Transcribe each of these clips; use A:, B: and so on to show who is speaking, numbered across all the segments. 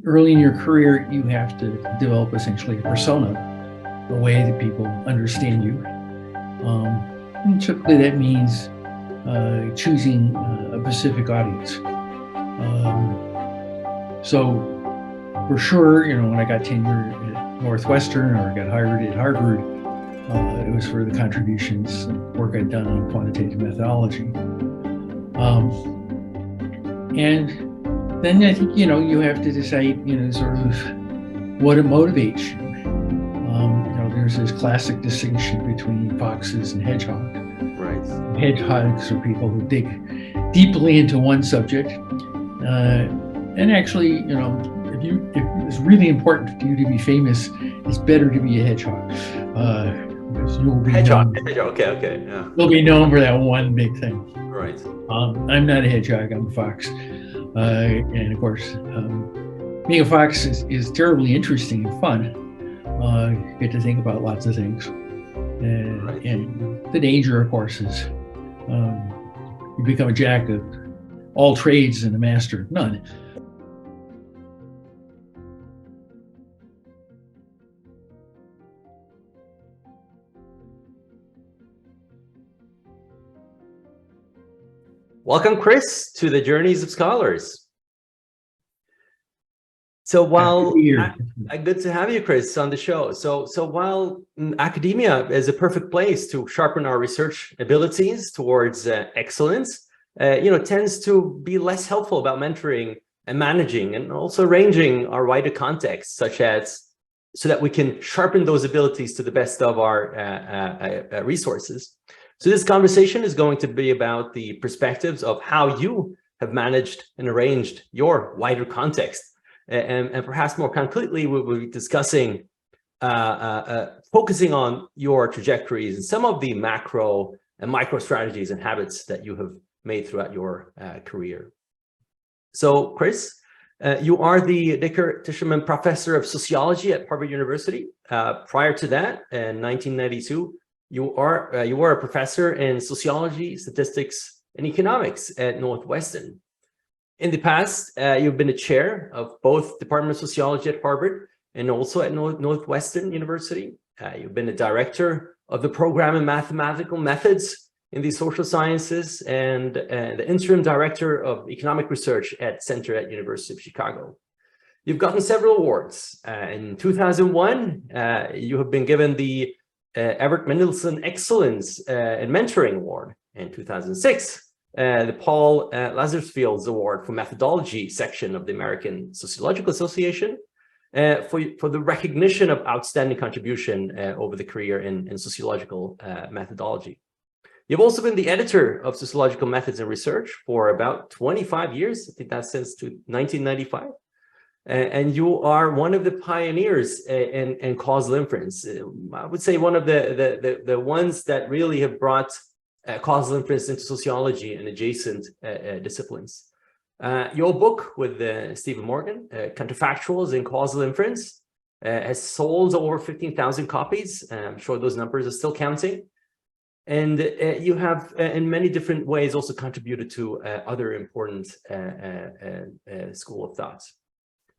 A: early in your career, you have to develop essentially a persona, a way that people understand you. And typically that means choosing a specific audience. So for sure, when I got tenure at Northwestern or I got hired at Harvard, it was for the contributions, work I'd done on quantitative methodology. And then I think, you have to decide, sort of what motivates you. There's this classic distinction between foxes and hedgehogs.
B: Right.
A: Hedgehogs are people who dig deeply into one subject. And actually, if it's really important for you to be famous, it's better to be a hedgehog. Because you'll be
B: Hedgehog. Okay. Yeah.
A: You'll be known for that one big thing.
B: Right.
A: I'm not a hedgehog, I'm a fox. And of course, being a fox is terribly interesting and fun. You get to think about lots of things.
B: Right.
A: And the danger, of course, is you become a jack of all trades and a master of none.
B: Welcome, Chris, to the Journeys of Scholars. So while good to have you, Chris, on the show. So while academia is a perfect place to sharpen our research abilities towards excellence, tends to be less helpful about mentoring and managing, and also arranging our wider context, so that we can sharpen those abilities to the best of our resources. So this conversation is going to be about the perspectives of how you have managed and arranged your wider context. And perhaps more concretely, we'll be discussing, focusing on your trajectories and some of the macro and micro strategies and habits that you have made throughout your career. So, Chris, you are the Diker-Tishman Professor of Sociology at Harvard University. Prior to that, in 1992, you were a professor in sociology, statistics, and economics at Northwestern. In the past, you've been a chair of both Departments of Sociology at Harvard and also at Northwestern University. You've been a director of the program in mathematical methods in the social sciences and the interim director of economic research at Center at University of Chicago. You've gotten several awards. In 2001, you have been given the Everett Mendelson Excellence in Mentoring Award. In 2006, the Paul Lazarsfeld Award for Methodology section of the American Sociological Association for the recognition of outstanding contribution over the career in sociological methodology. You've also been the editor of Sociological Methods Research for about 25 years. I think that's since 1995. And you are one of the pioneers in causal inference. I would say one of the ones that really have brought causal inference into sociology and adjacent disciplines. Your book with Stephen Morgan, Counterfactuals and Causal Inference, has sold over 15,000 copies. I'm sure those numbers are still counting. And you have, in many different ways, also contributed to other important school of thought.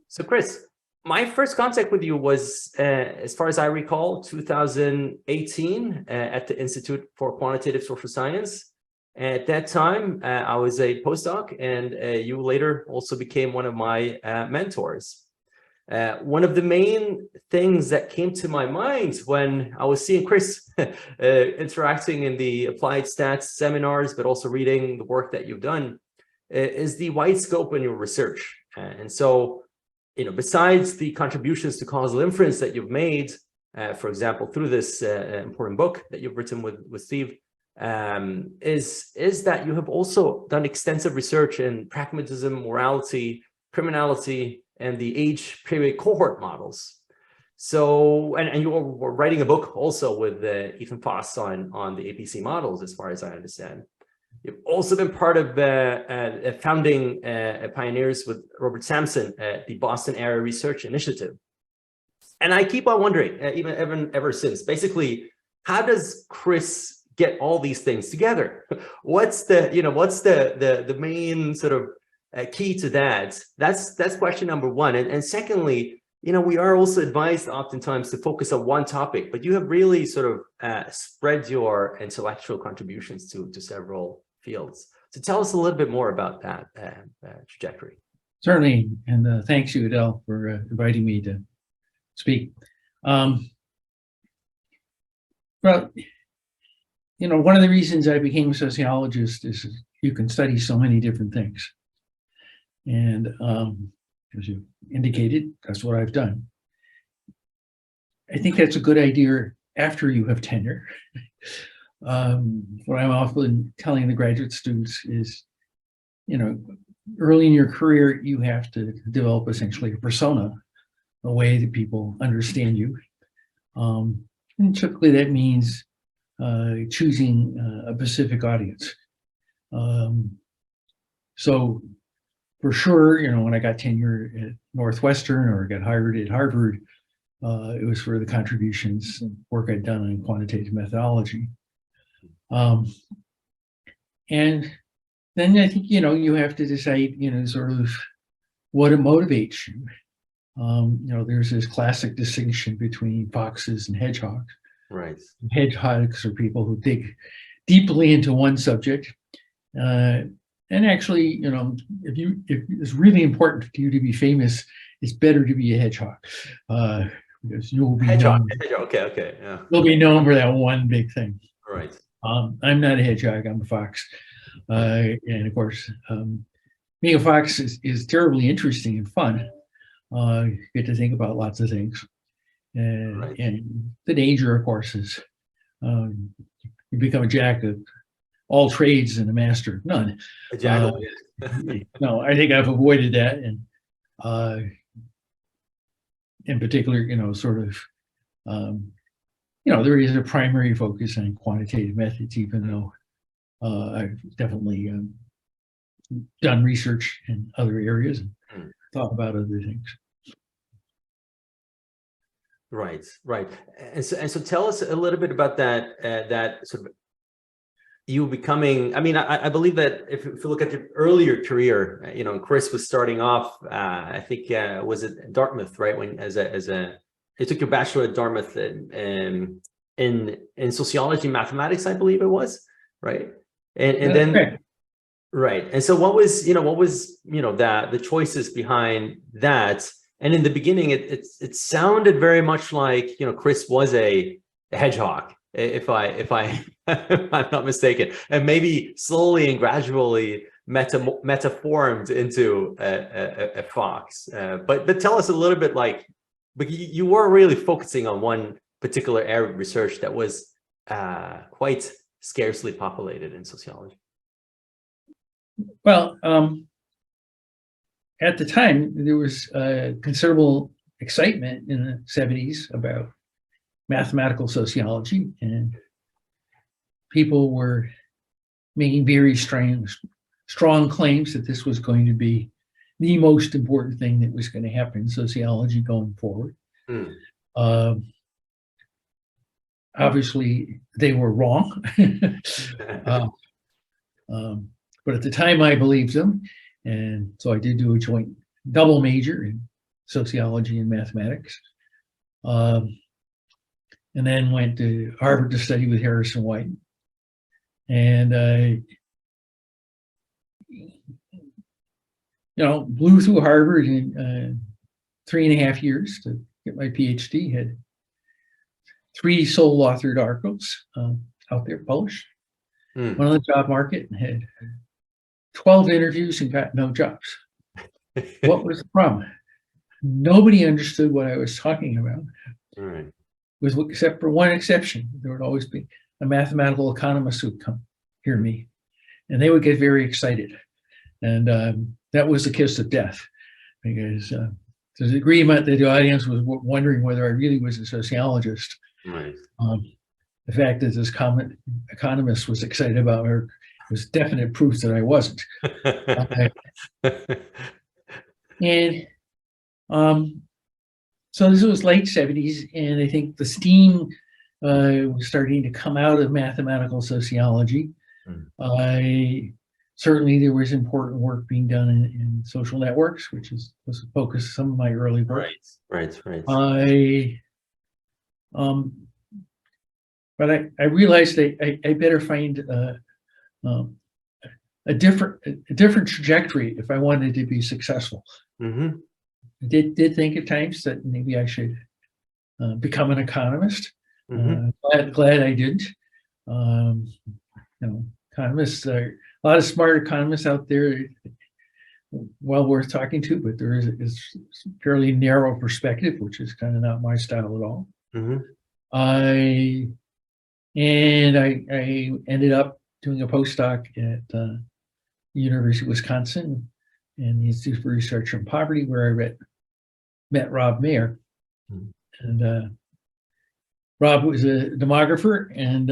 B: So, Chris, my first contact with you was, as far as I recall, 2018 at the Institute for Quantitative Social Science. At that time, I was a postdoc, and you later also became one of my mentors. One of the main things that came to my mind when I was seeing Chris interacting in the applied stats seminars, but also reading the work that you've done, is the wide scope in your research. And so, besides the contributions to causal inference that you've made, for example, through this important book that you've written with Steve, is that you have also done extensive research in pragmatism, morality, criminality, and the age period cohort models. So, and you were writing a book also with Ethan Foss on the APC models, as far as I understand. You've also been part of founding pioneers with Robert Sampson at the Boston Area Research Initiative. And I keep on wondering, even ever since, basically, how does Chris get all these things together? What's the main sort of key to that? That's question number one. And secondly, we are also advised oftentimes to focus on one topic, but you have really sort of spread your intellectual contributions to several fields. So tell us a little bit more about that trajectory.
A: Certainly, and thanks you, Adele, for inviting me to speak. Well, one of the reasons I became a sociologist is you can study so many different things. And as you indicated, that's what I've done. I think that's a good idea after you have tenure. What I'm often telling the graduate students is, early in your career, you have to develop essentially a persona, a way that people understand you. And typically that means choosing a specific audience. So for sure, when I got tenure at Northwestern or got hired at Harvard, it was for the contributions and work I'd done on quantitative methodology. And then I think, you have to decide, sort of what motivates you. There's this classic distinction between foxes and hedgehogs.
B: Right.
A: Hedgehogs are people who dig deeply into one subject. And actually, if it's really important for you to be famous, it's better to be a hedgehog. Because you'll be known.
B: Okay. Yeah.
A: You'll be known for that one big thing.
B: Right.
A: I'm not a hedgehog, I'm a fox. And of course, being a fox is terribly interesting and fun. You get to think about lots of things. And the danger, of course, is you become a jack of all trades and a master of none.
B: A jackal.
A: No, I think I've avoided that. And in particular, there is a primary focus on quantitative methods, even though I've definitely done research in other areas and thought about other things.
B: Right. And so tell us a little bit about that sort of you becoming, I believe that if you look at your earlier career, Chris was starting off, I think, was it Dartmouth, right? When you took your bachelor at Dartmouth in sociology, mathematics, I believe it was, right? And then,
A: okay.
B: Right. And so what was the choices behind that? And in the beginning, it sounded very much like, Chris was a hedgehog, if I'm not mistaken, and maybe slowly and gradually metaformed into a fox. But tell us a little bit, but you were really focusing on one particular area of research that was quite scarcely populated in sociology.
A: Well, at the time, there was considerable excitement in the 70s about mathematical sociology, and people were making very strong claims that this was going to be the most important thing that was going to happen in sociology going forward. Obviously, they were wrong. But at the time, I believed them. And so I did do a joint double major in sociology and mathematics. And then went to Harvard to study with Harrison White. And blew through Harvard in 3.5 years to get my PhD. Had 3 sole authored articles out there published. Went on the job market and had 12 interviews and got no jobs. What was the problem? Nobody understood what I was talking about.
B: Right.
A: Except for one exception. There would always be a mathematical economist who would come hear me, and they would get very excited. And that was the kiss of death, because there's agreement that the audience was wondering whether I really was a sociologist.
B: Right.
A: The fact that this economist was excited about her was definite proof that I wasn't. So this was late 70s, and I think the steam was starting to come out of mathematical sociology. certainly there was important work being done in social networks, which was the focus of some of my early work.
B: Right.
A: But I realized I better find a different trajectory if I wanted to be successful.
B: Mm-hmm.
A: I did think at times that maybe I should become an economist.
B: Mm-hmm.
A: Glad I didn't. Economists, a lot of smart economists out there, well worth talking to, but there is fairly narrow perspective, which is kind of not my style at all.
B: Mm-hmm.
A: I ended up doing a postdoc at the University of Wisconsin and the Institute for Research on Poverty, where I met Rob Mayer.
B: Mm-hmm.
A: And Rob was a demographer and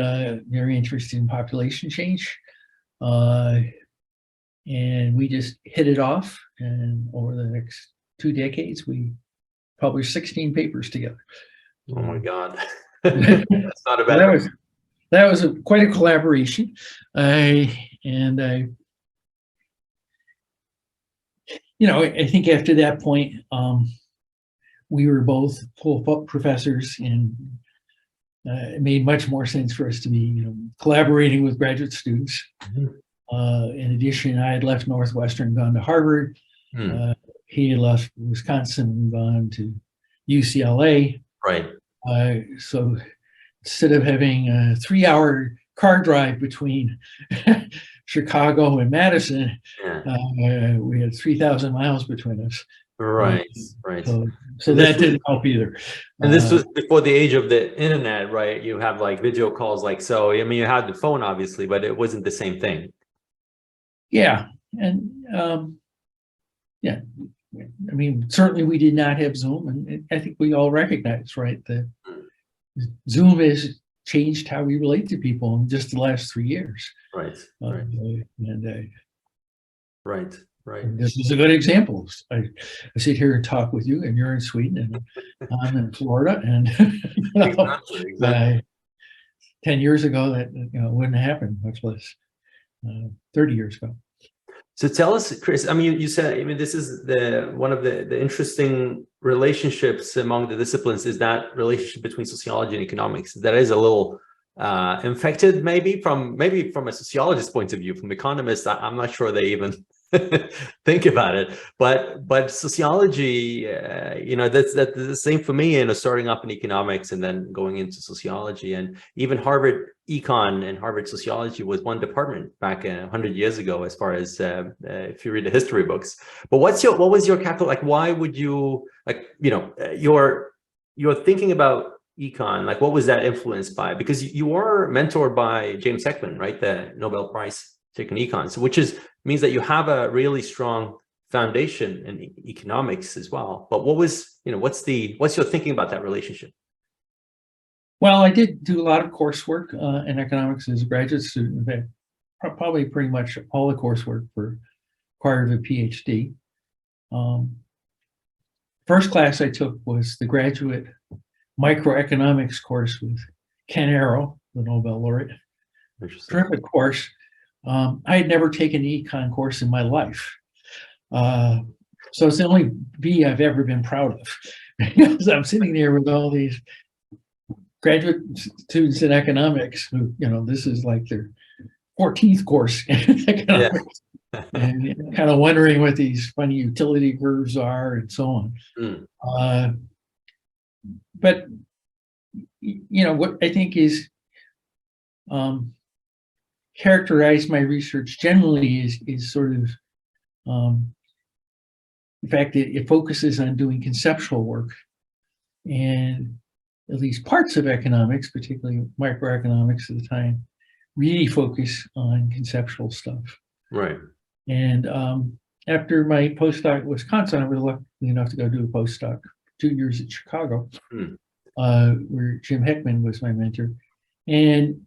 A: very interested in population change. And we just hit it off. And over the next 2 decades, we published 16 papers together.
B: Oh my God. That's not a bad.
A: That was quite a collaboration. I think after that point, we were both full professors, and it made much more sense for us to be, collaborating with graduate students.
B: Mm-hmm.
A: In addition, I had left Northwestern and gone to Harvard. He had left Wisconsin and gone to UCLA.
B: Right.
A: So instead of having a 3-hour car drive between Chicago and Madison, we had 3,000 miles between us.
B: Right.
A: So that didn't help either.
B: And this was before the age of the internet, right? You have like video calls, you had the phone, obviously, but it wasn't the same thing. Yeah.
A: And certainly we did not have Zoom, and I think we all recognize, right, that Zoom has changed how we relate to people in just the last 3 years.
B: Right.
A: And this is a good example. I sit here and talk with you, and you're in Sweden, and I'm in Florida, and
B: Exactly.
A: 10 years ago that wouldn't happen, much less 30 years ago.
B: So tell us, Chris, you said, this is one of the interesting relationships among the disciplines, is that relationship between sociology and economics. That is a little infected, maybe from a sociologist's point of view. From economists, I'm not sure they even think about it. But sociology, that's the same for me, starting up in economics and then going into sociology. And even Harvard Econ and Harvard Sociology was one department back 100 years ago, as far as if you read the history books. But what was your capital? Like, why would you, you're thinking about econ, what was that influenced by? Because you were mentored by James Heckman, right? The Nobel Prize taking econ, so means that you have a really strong foundation in economics as well. But what's your thinking about that relationship?
A: Well, I did do a lot of coursework in economics as a graduate student. In fact, probably pretty much all the coursework required a PhD. First class I took was the graduate microeconomics course with Ken Arrow, the Nobel laureate. Terrific course. I had never taken an econ course in my life. So it's the only B I've ever been proud of. Because I'm sitting there with all these graduate students in economics who, this is like their 14th course in economics. And kind of wondering what these funny utility curves are and so on. But, what I think is characterized my research generally is sort of the fact that it focuses on doing conceptual work, and at least parts of economics, particularly microeconomics at the time, really focus on conceptual stuff.
B: Right.
A: And after my postdoc at Wisconsin, I was lucky enough to go do a postdoc 2 years at Chicago, where Jim Heckman was my mentor. And,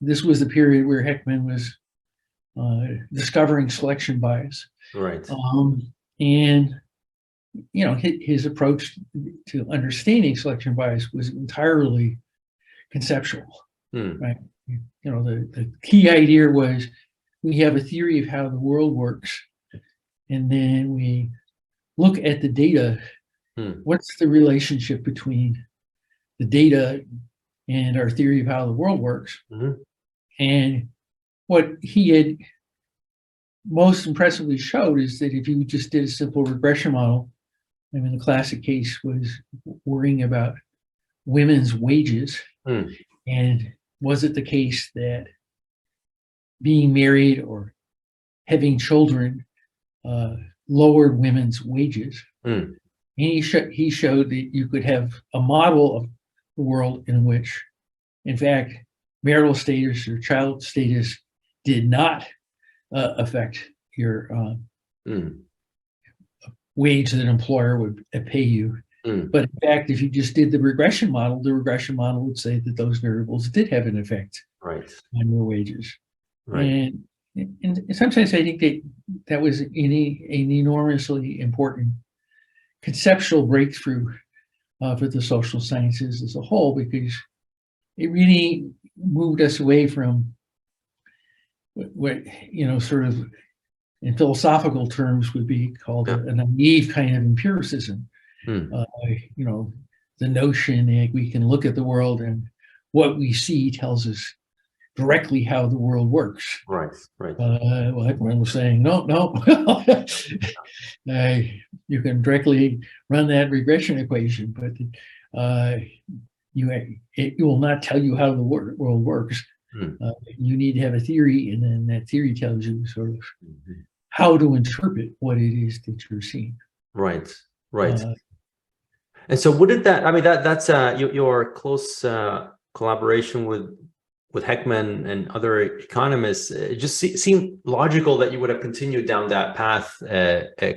A: this was the period where Heckman was discovering selection bias.
B: Right.
A: And, his approach to understanding selection bias was entirely conceptual, right? The key idea was we have a theory of how the world works, and then we look at the data. What's the relationship between the data and our theory of how the world works? And what he had most impressively showed is that if you just did a simple regression model, I mean, the classic case was worrying about women's wages. And was it the case that being married or having children lowered women's wages? And he showed that you could have a model of the world in which, in fact, marital status or child status did not affect your wage that an employer would pay you. But in fact, if you just did the regression model would say that those variables did have an effect on your wages. And in some sense, I think that was an enormously important conceptual breakthrough for the social sciences as a whole, because it really moved us away from what sort of in philosophical terms would be called a naive kind of empiricism. The notion that we can look at the world and what we see tells us directly how the world works. Well, everyone was saying, no. You can directly run that regression equation, but it will not tell you how the world works. You need to have a theory, and then that theory tells you sort of how to interpret what it is that you're seeing.
B: And so wouldn't that, I mean, that's your close collaboration with Heckman and other economists, it just seemed logical that you would have continued down that path,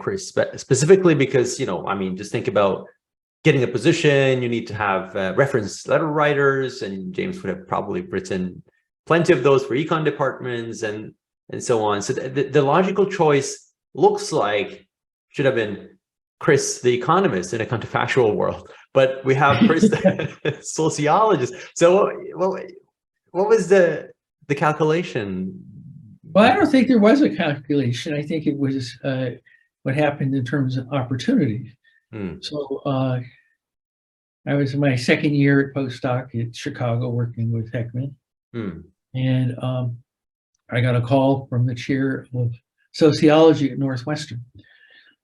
B: Chris, specifically because, I mean, just think about getting a position, you need to have reference letter writers, and James would have probably written plenty of those for econ departments and so on. So the logical choice looks like should have been Chris, the economist in a counterfactual world, but we have Chris, the sociologist. So, what was the calculation?
A: Well, I don't think there was a calculation. I think it was what happened in terms of opportunity. So I was in my second year at postdoc at Chicago working with Heckman. And I got a call from the chair of sociology at Northwestern.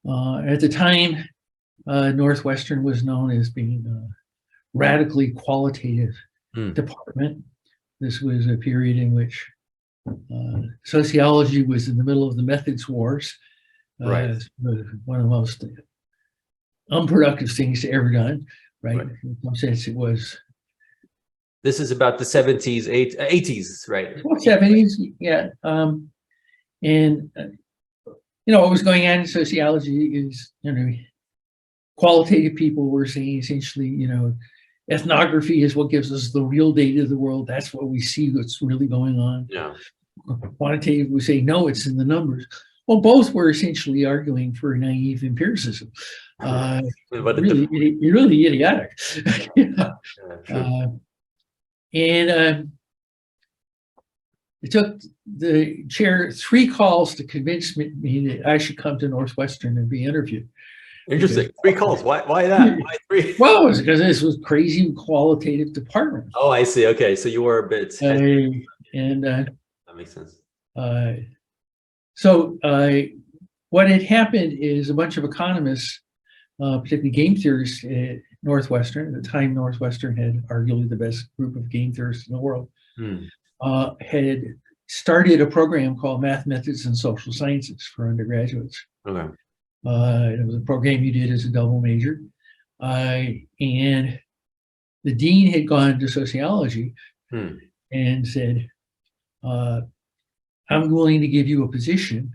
A: At the time, Northwestern was known as being a radically qualitative department. This was a period in which sociology was in the middle of the methods wars. One of the most unproductive things ever done, In some sense, it was.
B: This is about the 70s, 80s, right?
A: 70s, yeah. What was going on in sociology is, qualitative people were saying essentially, ethnography is what gives us the real data of the world. That's what we see, what's really going on. Quantitative would say, no, it's in the numbers. Well, both were essentially arguing for naive empiricism. Really idiotic. It took the chair 3 calls to convince me that I should come to Northwestern and be interviewed.
B: Interesting. 3 calls. Why that? Why 3?
A: Well, it was because this was crazy qualitative department.
B: Oh, I see. Okay, so you were a bit.
A: That
B: makes sense.
A: So what had happened is a bunch of economists, particularly game theorists at Northwestern, at the time Northwestern had arguably the best group of game theorists in the world, had started a program called Math, Methods, and Social Sciences for undergraduates. It was a program you did as a double major. And the dean had gone to sociology and said, I'm willing to give you a position,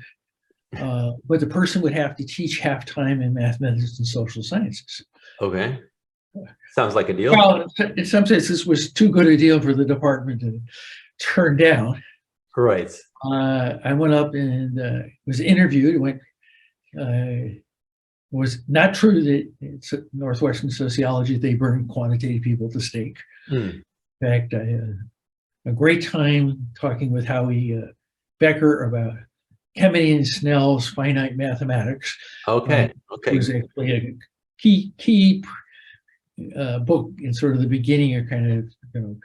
A: but the person would have to teach half-time in mathematics and social sciences.
B: Okay. Sounds like a deal.
A: Well, in some sense, this was too good a deal for the department to turn down.
B: Right.
A: I went up and was interviewed. Was not true that it's Northwestern sociology, they burn quantitative people at the stake. In fact, I had a great time talking with Howie Becker about Kemeny and Snell's finite mathematics.
B: Okay.
A: It was actually a key book in sort of the beginning of kind of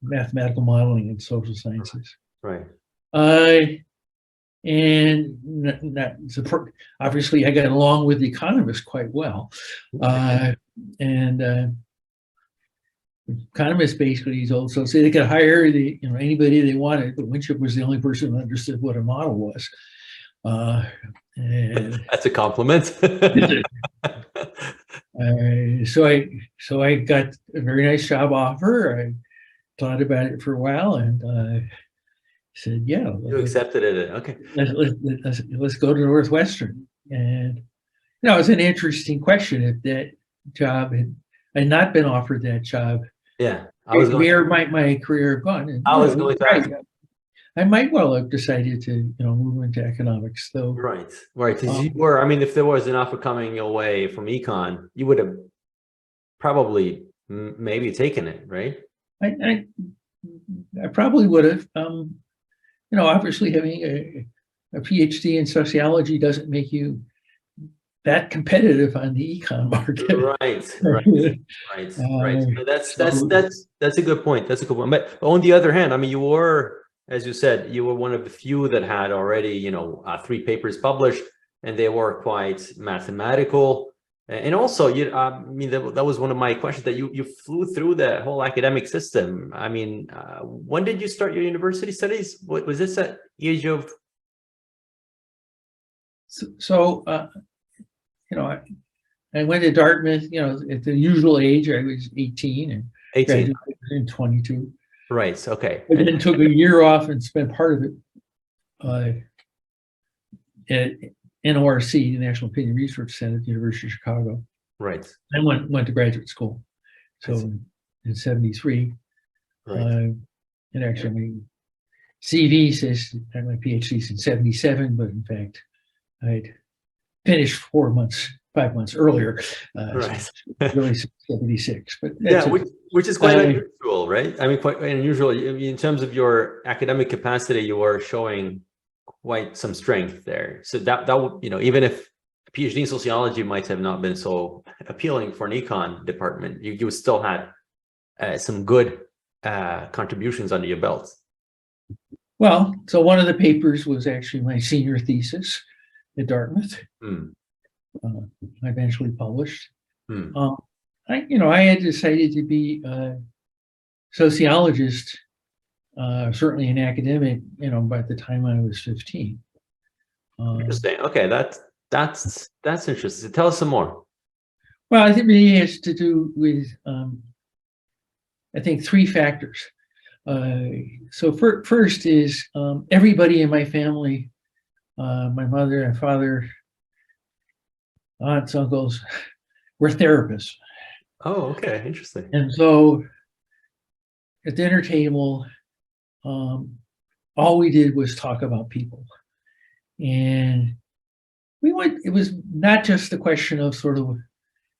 A: mathematical modeling in social sciences.
B: Right.
A: Obviously, I got along with the economists quite well, and economists basically also say they could hire anybody they wanted, but Winship was the only person who understood what a model was.
B: And that's a compliment.
A: So I got a very nice job offer. I thought about it for a while and said, "Yeah."
B: You accepted it. Okay.
A: Let's go to Northwestern. And it was an interesting question. If that job had not been offered that job, where might my career have gone? And,
B: I was going to ask.
A: I might well have decided to, move into economics, though.
B: Right. Because you were, if there was an offer coming your way from econ, you would have probably maybe taken it, right?
A: I probably would have. Obviously having a PhD in sociology doesn't make you that competitive on the econ market.
B: Right. That's a good point. That's a good one. But on the other hand, you were, as you said, you were one of the few that had already, 3 papers published, and they were quite mathematical. And also, that was one of my questions, that you flew through the whole academic system. When did you start your university studies? What was this at age of?
A: I went to Dartmouth, at the usual age. I was 18 and
B: 18
A: in 22.
B: Right. Okay.
A: And then took a year off and spent part of it at NORC, the National Opinion Research Center at the University of Chicago.
B: Right.
A: I went to graduate school. So in 73.
B: Right.
A: And actually, my CV says I had my PhDs in 77, but in fact, I'd finished 5 months earlier.
B: Right.
A: Really 76. But
B: which is quite unusual, right? Quite unusual. In terms of your academic capacity, you are showing quite some strength there. So that would, even if a PhD in sociology might have not been so appealing for an econ department, you still had some good contributions under your belt.
A: Well, so one of the papers was actually my senior thesis at Dartmouth. I eventually published. I had decided to be a sociologist, certainly an academic, by the time I was 15.
B: Interesting. Okay, that's interesting. Tell us some more.
A: Well, I think it really has to do with, I think, 3 factors. So first is everybody in my family, my mother and father, aunts, uncles, were therapists.
B: Oh, okay, interesting.
A: And so at the dinner table, all we did was talk about people. And it was not just a question of sort of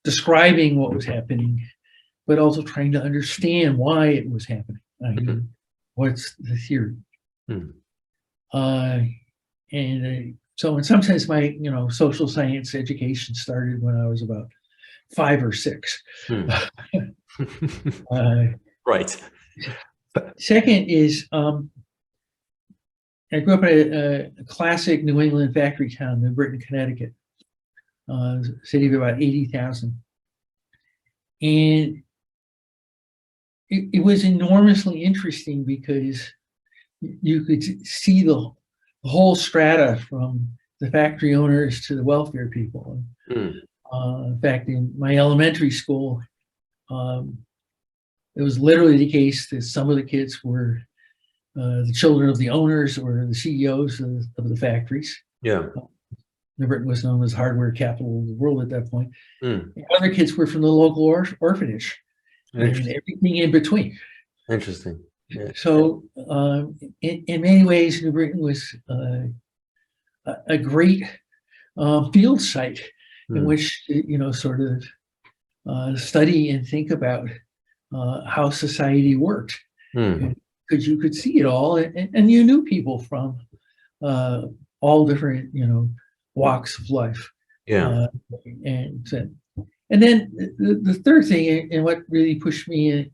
A: describing what was happening, but also trying to understand why it was happening. What's the theory? So in some sense, my social science education started when I was about 5 or 6.
B: Right.
A: Second is I grew up in a classic New England factory town, New Britain, Connecticut, a city of about 80,000. And it was enormously interesting because you could see the whole strata from the factory owners to the welfare people. In fact, in my elementary school, it was literally the case that some of the kids were the children of the owners or the CEOs of the factories.
B: Yeah.
A: New Britain was known as hardware capital of the world at that point. Other kids were from the local orphanage and everything in between.
B: Interesting. Yeah.
A: So in many ways, New Britain was a great field site in which sort of study and think about how society worked. because you could see it all, and you knew people from all different, walks of life.
B: Yeah.
A: And then the third thing, and what really pushed me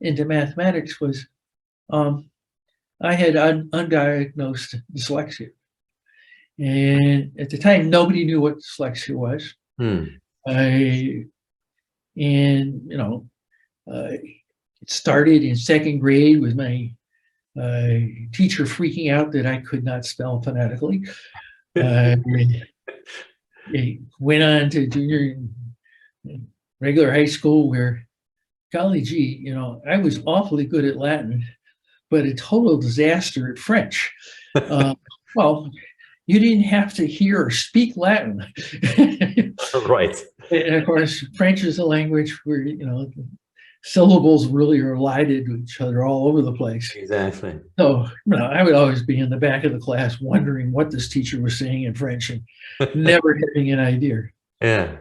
A: into mathematics was I had undiagnosed dyslexia. And at the time, nobody knew what dyslexia was. It started in second grade with my teacher freaking out that I could not spell phonetically. It went on to junior and regular high school where, golly gee, I was awfully good at Latin, but a total disaster at French. Well, you didn't have to hear or speak Latin.
B: Right.
A: And of course, French is a language where, syllables really are collided with each other all over the place.
B: Exactly.
A: So, I would always be in the back of the class wondering what this teacher was saying in French and never having an idea.
B: Yeah.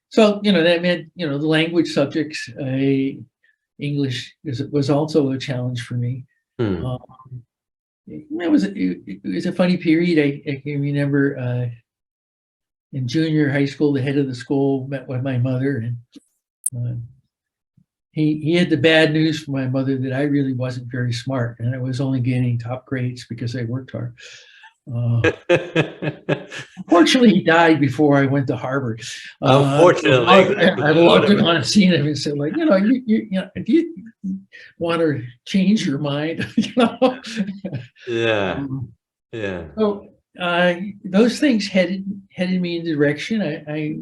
A: So, that meant, the language subjects, English was also a challenge for me. It was a funny period. I can remember in junior high school, the head of the school met with my mother, and he had the bad news from my mother that I really wasn't very smart, and I was only getting top grades because I worked hard. Unfortunately, he died before I went to Harvard.
B: Unfortunately,
A: I loved to have seen him and said, like, if you want to change your mind,
B: Yeah.
A: So those things headed me in the direction. I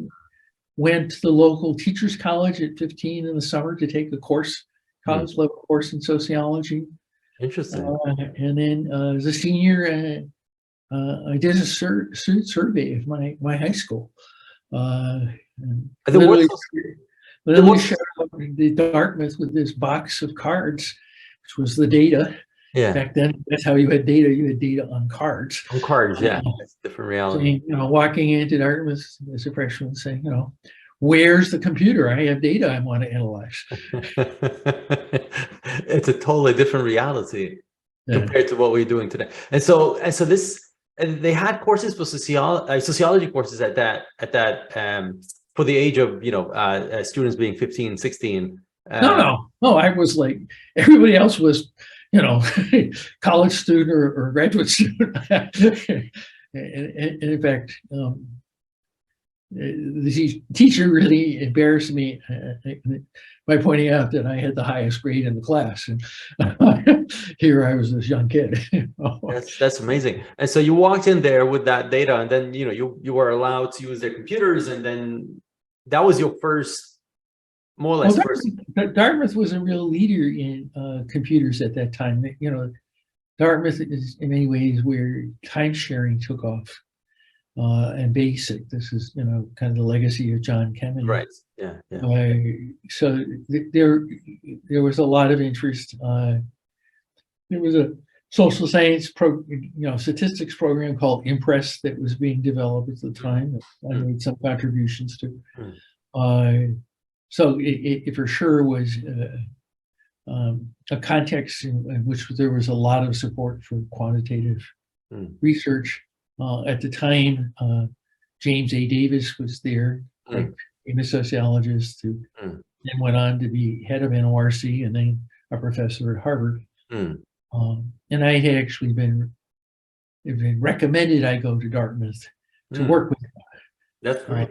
A: went to the local teachers college at 15 in the summer to take a course, college level course in sociology.
B: Interesting.
A: And then as a senior, I did a survey of my high school. Literally showed up in Dartmouth with this box of cards, which was the data.
B: Yeah.
A: Back then, that's how you had data. You had data on cards.
B: On cards, yeah. That's a different reality.
A: Saying, walking into Dartmouth as a freshman saying, where's the computer? I have data I want to analyze.
B: It's a totally different reality compared to what we're doing today. And so they had courses for sociology courses at that for the age of students being 15, 16.
A: No, I was like everybody else was, college student or graduate student. And in fact, the teacher really embarrassed me by pointing out that I had the highest grade in the class, and here I was this young kid.
B: That's amazing. And so you walked in there with that data, and then you were allowed to use their computers, and then that was your first, more or less.
A: Dartmouth was a real leader in computers at that time. Dartmouth is in many ways where time sharing took off. And basic. This is, kind of the legacy of John Kennedy.
B: Right. Yeah.
A: So there was a lot of interest. There was a social science statistics program called Impress that was being developed at the time that I made some contributions to. So it for sure was a context in which there was a lot of support for quantitative research. At the time, James A. Davis was there, famous sociologist who then went on to be head of NORC and then a professor at Harvard. And I had actually been recommended I go to Dartmouth to work with him.
B: That's great.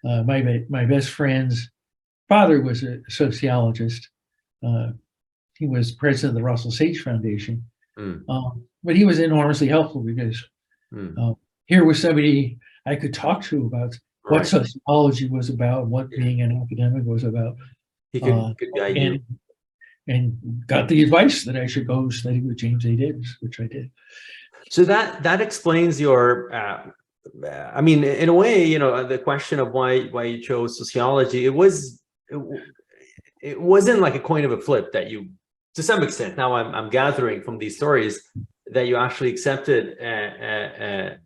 A: My best friend's father was a sociologist. He was president of the Russell Sage Foundation. But he was enormously helpful because here was somebody I could talk to about what sociology was about, what being an academic was about.
B: He could guide you.
A: And got the advice that I should go study with James A. Davis, which I did.
B: So that explains your, in a way, the question of why you chose sociology. It wasn't like a coin of a flip that you, to some extent, now I'm gathering from these stories, that you actually accepted, to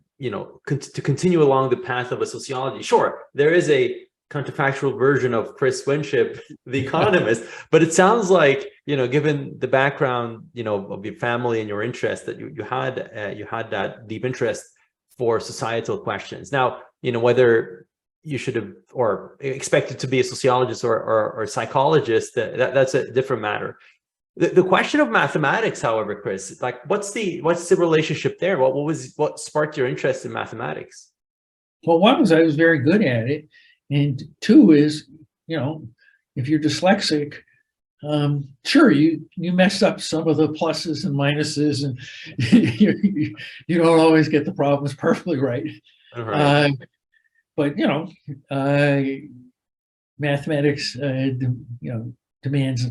B: continue along the path of a sociology. Sure, there is a counterfactual version of Chris Winship, the economist. But it sounds like, given the background, of your family and your interest, that you had that deep interest for societal questions. Now, whether you should have or expected to be a sociologist or a psychologist, that's a different matter. The question of mathematics, however, Chris, like what's the relationship there? What sparked your interest in mathematics?
A: Well, one was I was very good at it, and two is, if you're dyslexic, sure, you mess up some of the pluses and minuses, and you don't always get the problems perfectly right.
B: Right.
A: But mathematics, demands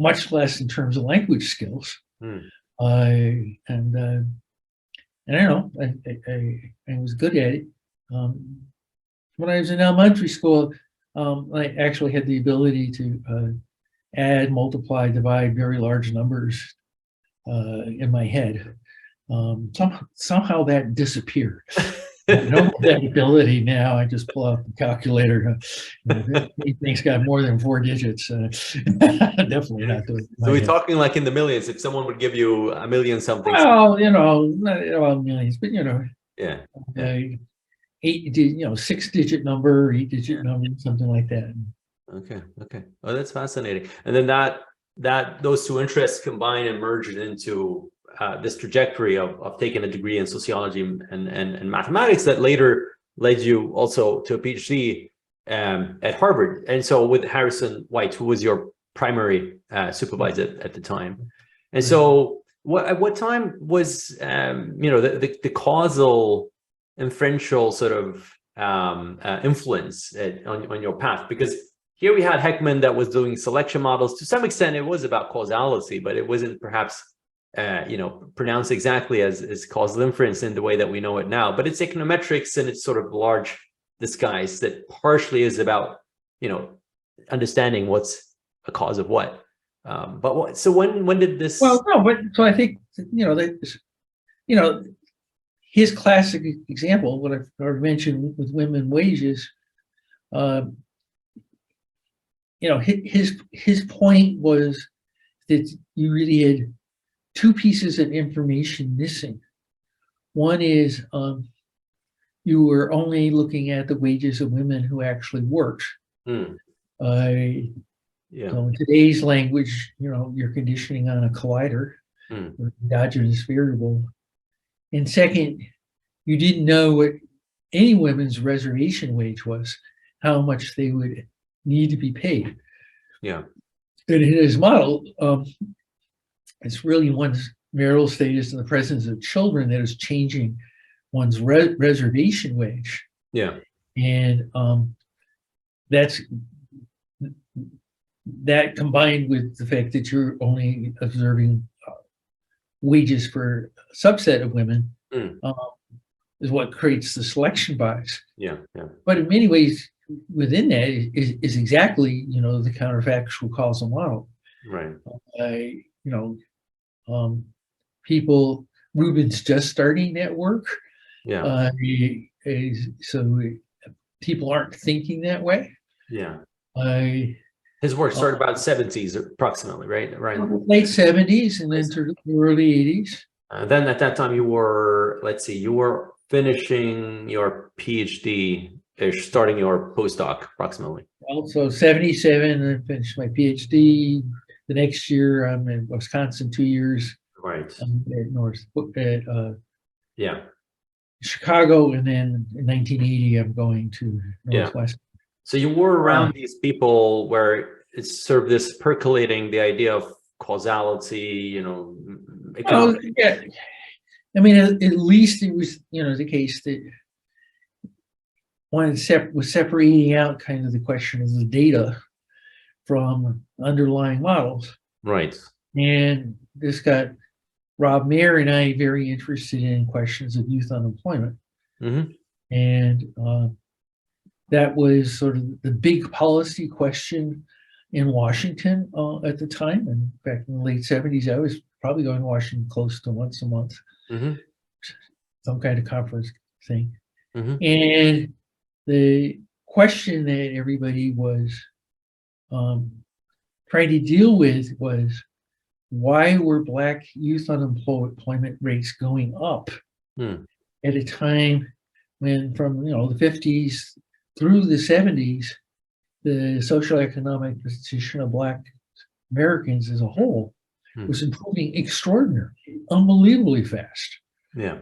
A: much less in terms of language skills. And I don't know, I was good at it. When I was in elementary school, I actually had the ability to add, multiply, divide very large numbers in my head. Somehow that disappeared. I don't have that ability now. I just pull out the calculator. Things got more than 4 digits. Definitely not doing it.
B: So we're talking like in the millions. If someone would give you a million something.
A: Well, not millions, but
B: yeah.
A: 6-digit number, 8-digit number, something like that.
B: Okay. Oh, that's fascinating. And then those two interests combined and merged into this trajectory of taking a degree in sociology and mathematics that later led you also to a PhD at Harvard. And so with Harrison White, who was your primary supervisor at the time. And so at what time was, the causal inferential sort of influence on your path? Because here we had Heckman that was doing selection models. To some extent, it was about causality, but it wasn't perhaps pronounced exactly as causal inference in the way that we know it now. But it's econometrics and it's sort of large disguise that partially is about, understanding what's a cause of what. So when did this?
A: Well, no, but so I think, his classic example, what I've already mentioned with women wages, his point was that you really had 2 pieces of information missing. One is you were only looking at the wages of women who actually worked. So in today's language, you're conditioning on a collider, or endogenous variable. And second, you didn't know what any women's reservation wage was, how much they would need to be paid.
B: Yeah.
A: And in his model, it's really one's marital status in the presence of children that is changing one's reservation wage.
B: Yeah.
A: And that combined with the fact that you're only observing wages for a subset of women is what creates the selection bias.
B: Yeah.
A: But in many ways, within that is exactly, the counterfactual causal model.
B: Right.
A: Rubin's just starting that work.
B: Yeah.
A: So people aren't thinking that way.
B: Yeah. His work started about 70s approximately, right? Around
A: late 70s and then to the early 80s.
B: Then at that time you were finishing your PhD, starting your postdoc approximately.
A: Also 77, I finished my PhD. The next year I'm in Wisconsin, 2 years.
B: Right.
A: At Chicago, and then in 1980 I'm going to Northwestern.
B: So you were around these people where it's sort of this percolating the idea of causality,
A: yeah. I mean, at least it was, the case that one was separating out kind of the question of the data from underlying models.
B: Right.
A: And this got Rob Mayer and I very interested in questions of youth unemployment. And that was sort of the big policy question in Washington at the time. And back in the late 70s, I was probably going to Washington close to once a month, some kind of conference thing. And the question that everybody was trying to deal with was, why were Black youth unemployment rates going up at a time when, from the 50s through the 70s, the socioeconomic position of Black Americans as a whole was improving extraordinarily, unbelievably fast.
B: Yeah.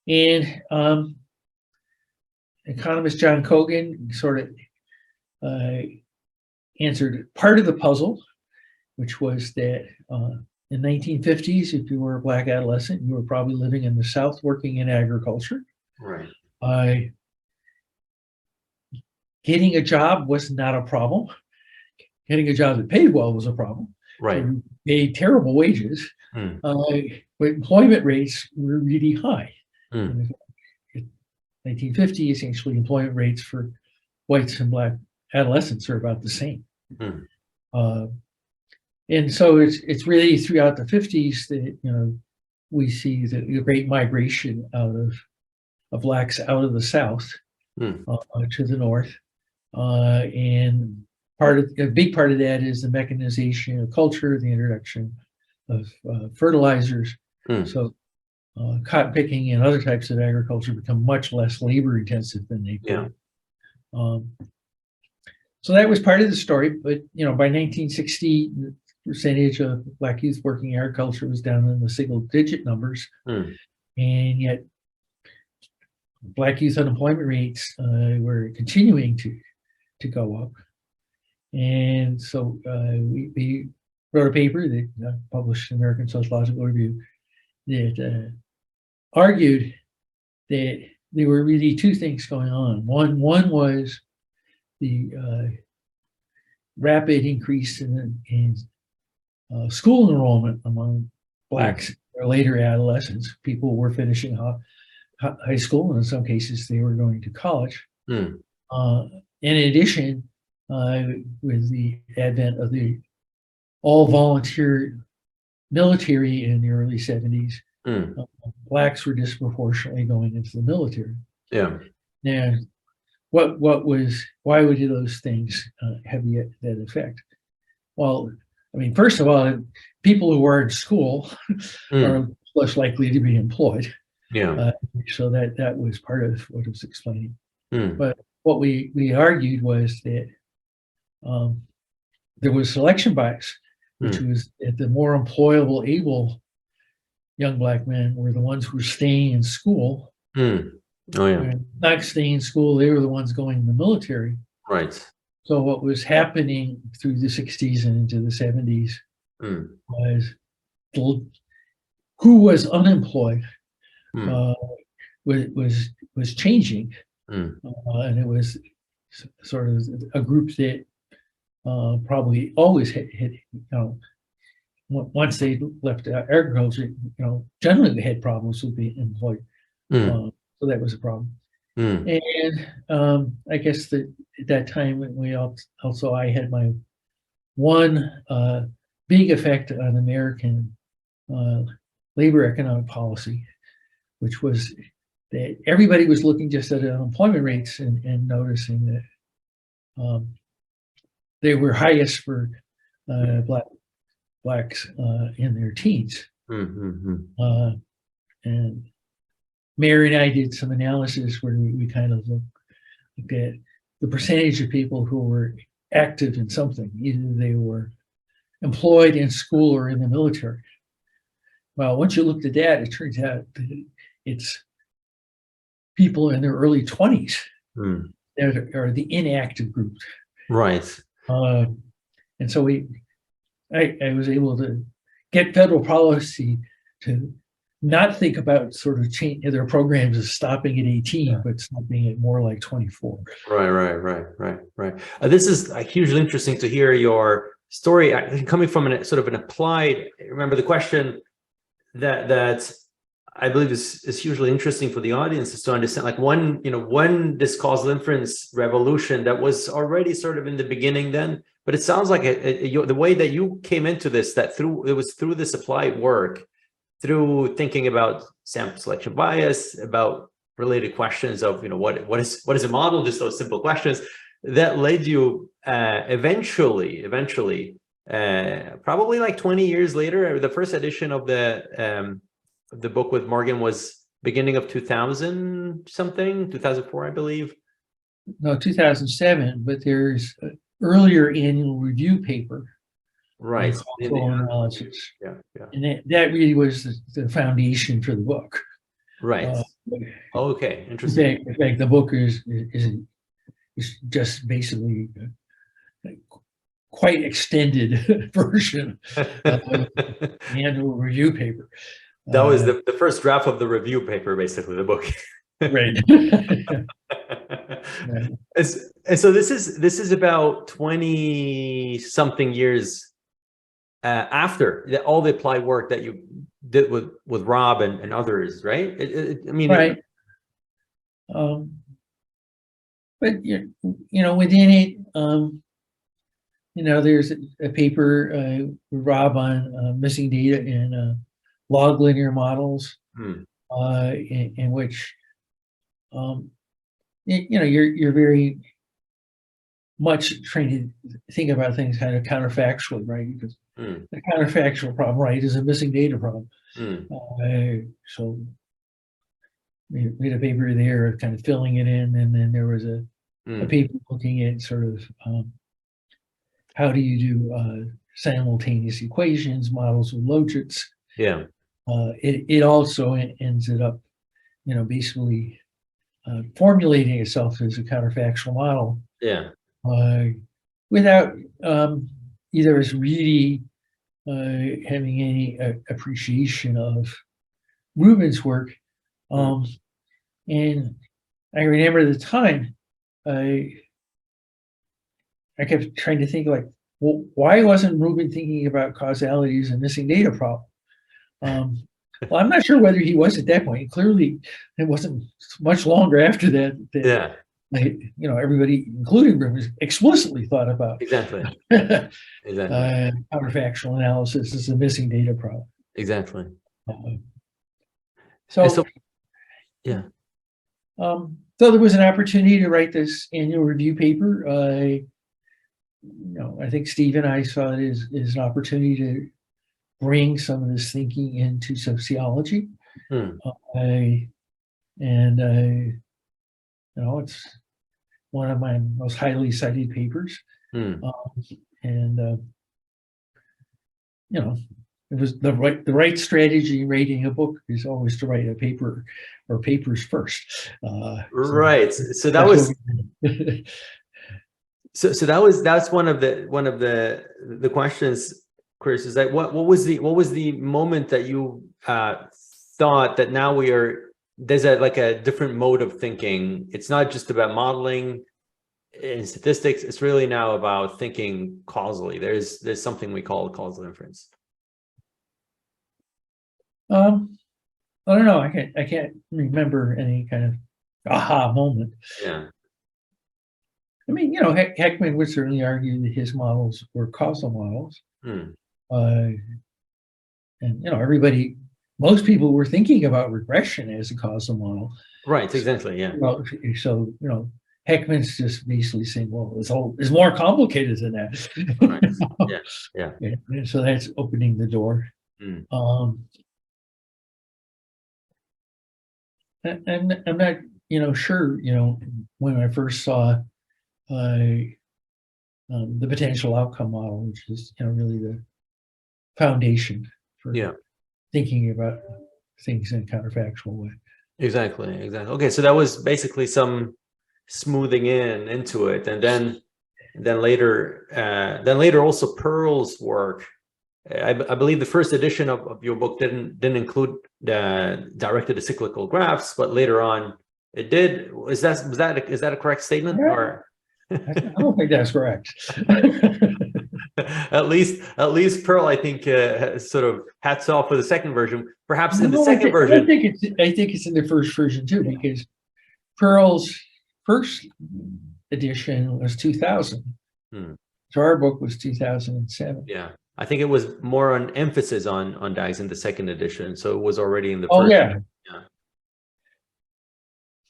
A: And economist John Cogan sort of answered part of the puzzle, which was that in 1950s, if you were a Black adolescent, you were probably living in the South working in agriculture.
B: Right.
A: Getting a job was not a problem. Getting a job that paid well was a problem.
B: Right.
A: So you paid terrible wages, but employment rates were really high. In 1950, essentially, employment rates for whites and Black adolescents are about the same. And so it's really throughout the 50s that we see the great migration out of Blacks out of the South to the North, and a big part of that is the mechanization of culture, the introduction of fertilizers. So cotton picking and other types of agriculture become much less labor intensive than they were. So that was part of the story, but by 1960, the percentage of Black youth working agriculture was down in the single-digit numbers, and yet Black youth unemployment rates were continuing to go up. And so we wrote a paper that published in American Sociological Review that argued that there were really two things going on. One was the rapid increase in school enrollment among Blacks or later adolescents. People were finishing high school, and in some cases they were going to college. In addition, with the advent of the all-volunteer military in the early 70s, Blacks were disproportionately going into the military. Now, why would those things have that effect? Well, I mean, first of all, people who are in school are less likely to be employed. So that was part of what it was explaining. But what we argued was that there was selection bias, which was that the more employable, able young Black men were the ones who were staying in school. Not staying in school, they were the ones going in the military. So what was happening through the 60s and into the 70s was who was unemployed was changing, and it was sort of a group that probably always had once they left agriculture, generally they had problems with being employed. So that was a problem. And I guess that at that time I had my one big effect on American labor economic policy, which was that everybody was looking just at unemployment rates and noticing that they were highest for Blacks in their teens. And Mary and I did some analysis where we kind of looked at the percentage of people who were active in something, either they were employed in school or in the military. Well, once you looked at that, it turns out that it's people in their early 20s that are the inactive group. And so I was able to get federal policy to not think about sort of change their programs as stopping at 18, but stopping at more like 24.
B: Right. This is hugely interesting to hear your story coming from sort of an applied. Remember, the question that I believe is hugely interesting for the audience is to understand, like, when this causal inference revolution that was already sort of in the beginning then, but it sounds like the way that you came into this, it was through this applied work, through thinking about sample selection bias, about related questions of, what is a model, just those simple questions that led you eventually, probably like 20 years later, the first edition of the book with Morgan was beginning of 2000 something, 2004, I believe.
A: No, 2007, but there's an earlier annual review paper.
B: Right.
A: Causal analysis.
B: Yeah.
A: And that really was the foundation for the book.
B: Right. Okay. Interesting.
A: In fact, the book is just basically a quite extended version of the annual review paper.
B: That was the first draft of the review paper, basically, the book.
A: Right.
B: Right. And so this is about 20 something years after all the applied work that you did with Rob and others, right?
A: Right. But within it, there's a paper with Rob on missing data in log linear models, in which you're very much trying to think about things kind of counterfactually, right? Because the counterfactual problem, right, is a missing data problem. So we had a paper there kind of filling it in, and then there was a paper looking at sort of how do you do simultaneous equations, models with logits.
B: Yeah.
A: It also ended up, basically formulating itself as a counterfactual model.
B: Yeah.
A: Without either us really having any appreciation of Rubin's work. And I remember at the time, I kept trying to think like, well, why wasn't Rubin thinking about causality as a missing data problem? Well, I'm not sure whether he was at that point. Clearly, it wasn't much longer after that. Everybody, including Rubin, explicitly thought about
B: exactly
A: counterfactual analysis as a missing data problem.
B: Exactly.
A: So there was an opportunity to write this annual review paper. I think Steve and I saw it as an opportunity to bring some of this thinking into sociology. It's one of my most highly cited papers. It was the right strategy in writing a book is always to write a paper or papers first.
B: Right. So that was that's one of the questions, Chris, is that what was the moment that you thought that now there's a different mode of thinking? It's not just about modeling in statistics, it's really now about thinking causally. There's something we call causal inference.
A: I don't know. I can't remember any kind of aha moment.
B: Yeah.
A: I mean, Heckman would certainly argue that his models were causal models. And most people were thinking about regression as a causal model.
B: Right, exactly, yeah.
A: So Heckman's just basically saying, well, it's more complicated than that.
B: Right. Yeah.
A: And so that's opening the door. And I'm not, sure, when I first saw the potential outcome model, which is, really the foundation for thinking about things in a counterfactual way.
B: Exactly. Okay, so that was basically some smoothing into it, and then later also Pearl's work. I believe the first edition of your book didn't include directed cyclical graphs, but later on it did. Is that a correct statement?
A: Yeah.
B: Or
A: I don't think that's correct.
B: At least Pearl, I think, sort of hats off for the second version. Perhaps in the second version.
A: I think it's in the first version too, because Pearl's first edition was 2000. So our book was 2007.
B: Yeah, I think it was more on emphasis on DAGs in the second edition, so it was already in the
A: Oh,
B: first.
A: yeah.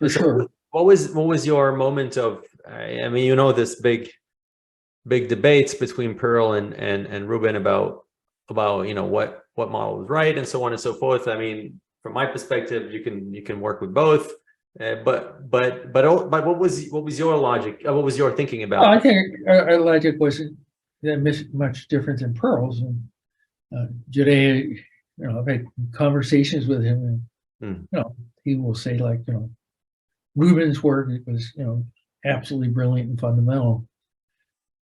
A: For
B: So
A: sure.
B: what was your moment of, I mean, you know, this big debates between Pearl and Rubin about you know what model was right and so on and so forth. I mean, from my perspective, you can work with both, but what was your logic? What was your thinking about?
A: Well, I think our logic wasn't that much different than Pearl's. And Judea, you know, I've had conversations with him, and you know, he will say, like, you know, Rubin's work was, you know, absolutely brilliant and fundamental.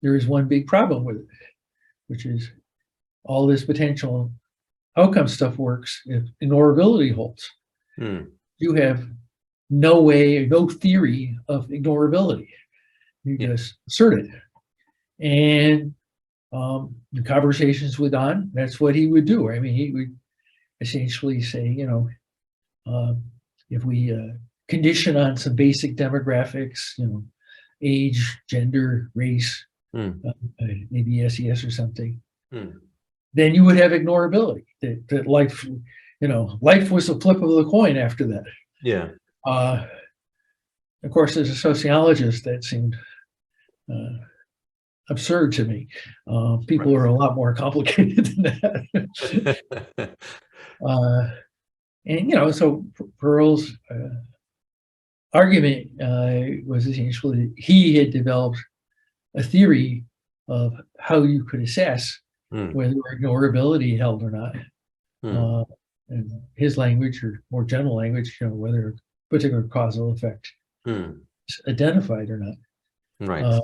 A: There is one big problem with it, which is all this potential outcome stuff works if ignorability holds. You have no way, no theory of ignorability. You just assert it. And the conversations with Don, that's what he would do. I mean, he would essentially say, you know, if we condition on some basic demographics, you know, age, gender, race, maybe SES or something, then you would have ignorability. That life, you know, life was a flip of the coin after that.
B: Yeah.
A: Of course, as a sociologist, that seemed absurd to me. People are a lot more complicated than that. And you know, so Pearl's argument was essentially he had developed a theory of how you could assess whether ignorability held or not. And his language, or more general language, you know, whether a particular causal effect is identified or not.
B: Right.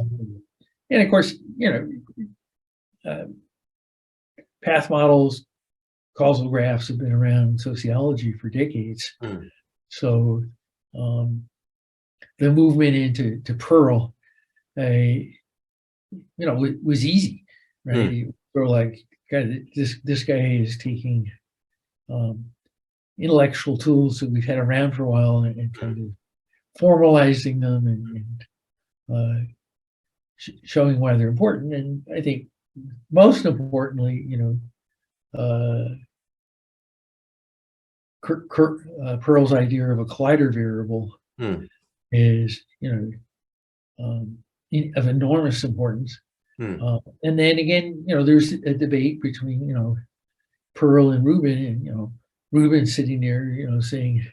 A: And of course, you know, path models, causal graphs have been around in sociology for decades. So the movement into Pearl, you know, was easy, right? Sort of like, God, this guy is taking intellectual tools that we've had around for a while and kind of formalizing them and showing why they're important. And I think most importantly, you know, Pearl's idea of a collider variable is, you know, of enormous importance. And then again, you know, there's a debate between, you know, Pearl and Rubin, and, you know, Rubin sitting there, you know, saying,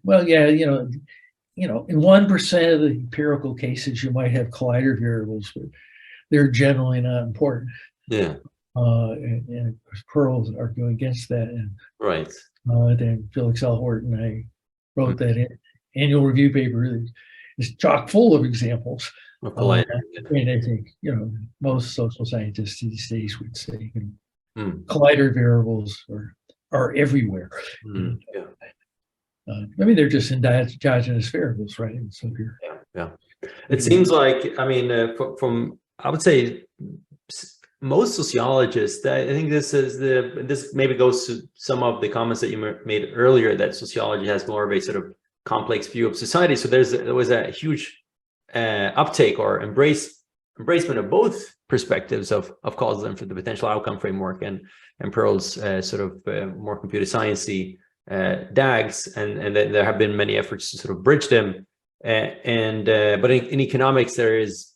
A: well, yeah, you know, in 1% of the empirical cases, you might have collider variables, but they're generally not important.
B: Yeah.
A: And Pearl's arguing against that. And
B: right.
A: Then Felix Elhort and I wrote that annual review paper that is chock full of examples.
B: Of collider.
A: And I think, you know, most social scientists these days would say, you know, collider variables are everywhere.
B: Yeah.
A: I mean, they're just endogenous variables, right? And so
B: yeah. It seems like, I mean, from I would say most sociologists, I think this maybe goes to some of the comments that you made earlier, that sociology has more of a sort of complex view of society. So there was a huge uptake or embracement of both perspectives of causal and for the potential outcome framework and Pearl's sort of more computer sciencey DAGs, and there have been many efforts to sort of bridge them. But in economics, there is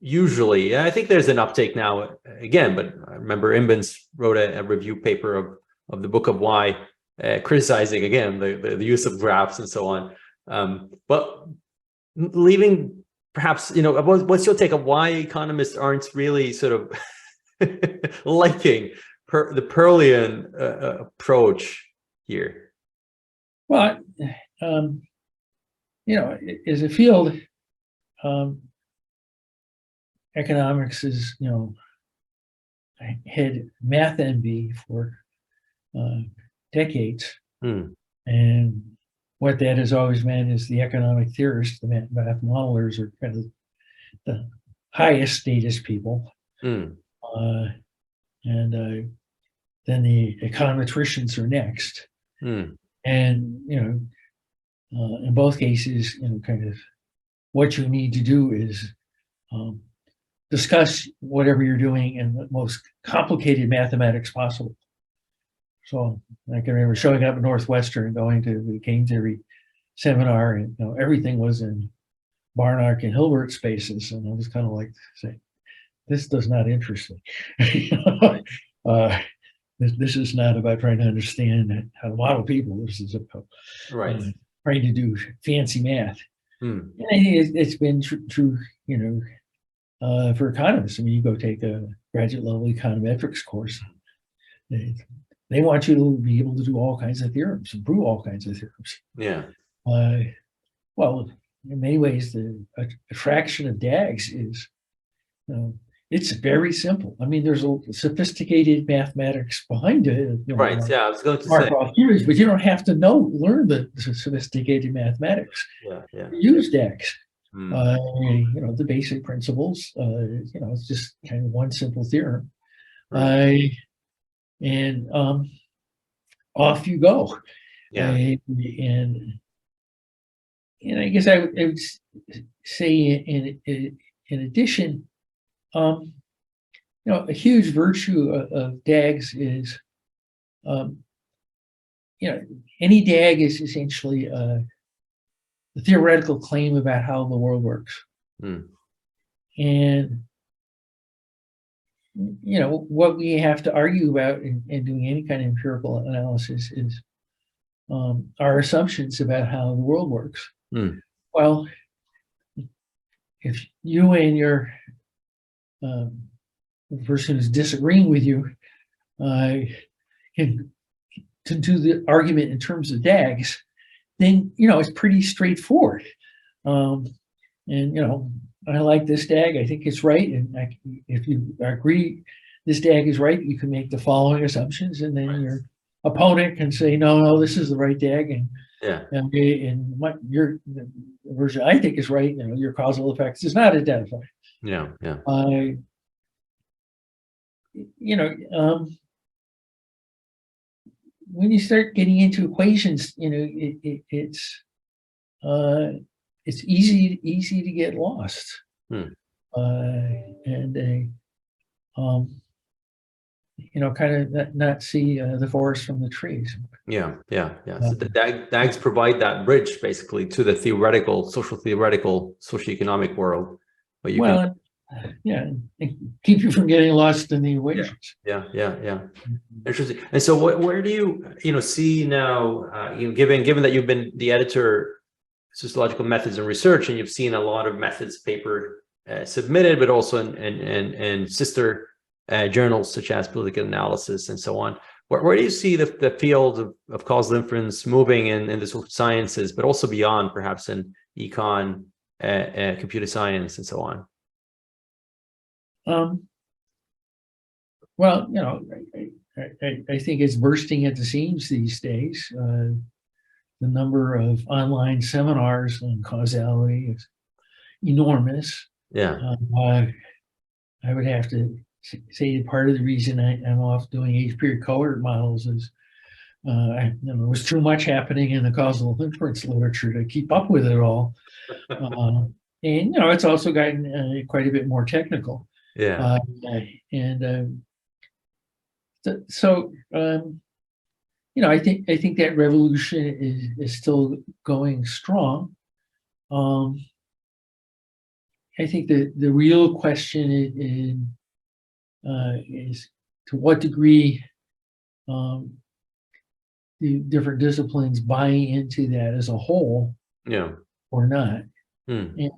B: usually, I think there's an uptake now again, but I remember Imbens wrote a review paper of the book of why, criticizing again the use of graphs and so on. But leaving perhaps, you know, what's your take on why economists aren't really sort of liking the Pearlian approach here?
A: Well, you know, as a field, economics is, you know, had math envy for decades. And what that has always meant is the economic theorists, the math modelers, are kind of the highest status people. And then the econometricians are next. And, you know, in both cases, you know, kind of what you need to do is discuss whatever you're doing in the most complicated mathematics possible. So I can remember showing up at Northwestern, going to the game theory seminar, and everything was in Barnard and Hilbert spaces, and I was kind of like saying, this does not interest me. This is not about trying to understand how to model people. This is about trying to do fancy math. And it's been true, for economists. I mean, you go take a graduate level econometrics course. They want you to be able to do all kinds of theorems and prove all kinds of theorems.
B: Yeah.
A: Well, in many ways, the attraction of DAGs is, it's very simple. I mean, there's a sophisticated mathematics behind it.
B: Right. Yeah, I was going to
A: say. Theories, but you don't have to learn the sophisticated mathematics.
B: Yeah.
A: Use DAGs. The basic principles. It's just kind of one simple theorem. Right. And off you go.
B: Yeah.
A: And I guess I would say in addition, a huge virtue of DAGs is, any DAG is essentially a theoretical claim about how the world works. And, what we have to argue about in doing any kind of empirical analysis is our assumptions about how the world works. Well, if you and your the person who's disagreeing with you can to do the argument in terms of DAGs, then it's pretty straightforward. I like this DAG. I think it's right, and if you agree this DAG is right, you can make the following assumptions, and then your opponent can say, no, this is the right DAG, and what the version I think is right, your causal effects is not identified. When you start getting into equations, it's easy to get lost, kind of not see the forest from the trees.
B: So the DAGs provide that bridge basically to the theoretical, socioeconomic world. But
A: and keep you from getting lost in the equations.
B: Interesting. And so where do you see now, given that you've been the editor Sociological Methods and Research, and you've seen a lot of methods paper submitted, but also in sister journals such as Political Analysis and so on. Where do you see the field of causal inference moving in the social sciences, but also beyond, perhaps in econ, computer science, and so on?
A: Well, I think it's bursting at the seams these days. The number of online seminars on causality is enormous. I would have to say part of the reason I'm off doing H-period cohort models is there was too much happening in the causal inference literature to keep up with it all. And it's also gotten quite a bit more technical. I think that revolution is still going strong. I think the real question is to what degree the different disciplines buy into that as a whole, or not. And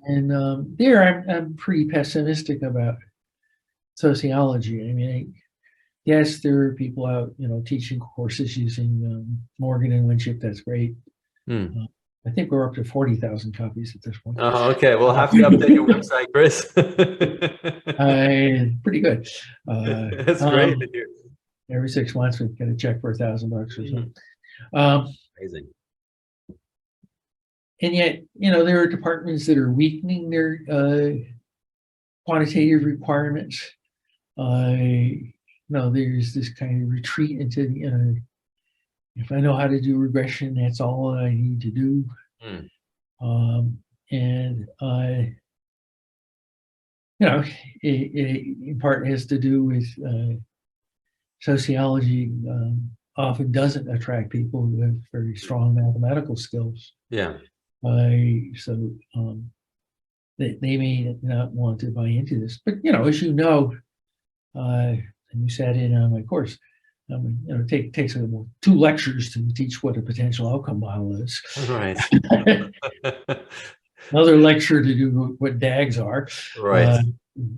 A: there, I'm pretty pessimistic about sociology. I mean, yes, there are people out, teaching courses using Morgan and Winship. That's great. I think we're up to 40,000 copies at this point.
B: Oh, okay. We'll have to update your website, Chris.
A: Pretty good.
B: That's great to hear.
A: Every 6 months, we get a check for $1,000 or something.
B: Amazing.
A: And yet, there are departments that are weakening their quantitative requirements. There's this kind of retreat into the, if I know how to do regression, that's all I need to do. It in part has to do with sociology often doesn't attract people who have very strong mathematical skills.
B: Yeah.
A: So they may not want to buy into this. But, as you know, and you sat in on my course, it takes 2 lectures to teach what a potential outcome model is.
B: Right.
A: Another lecture to do what DAGs are.
B: Right.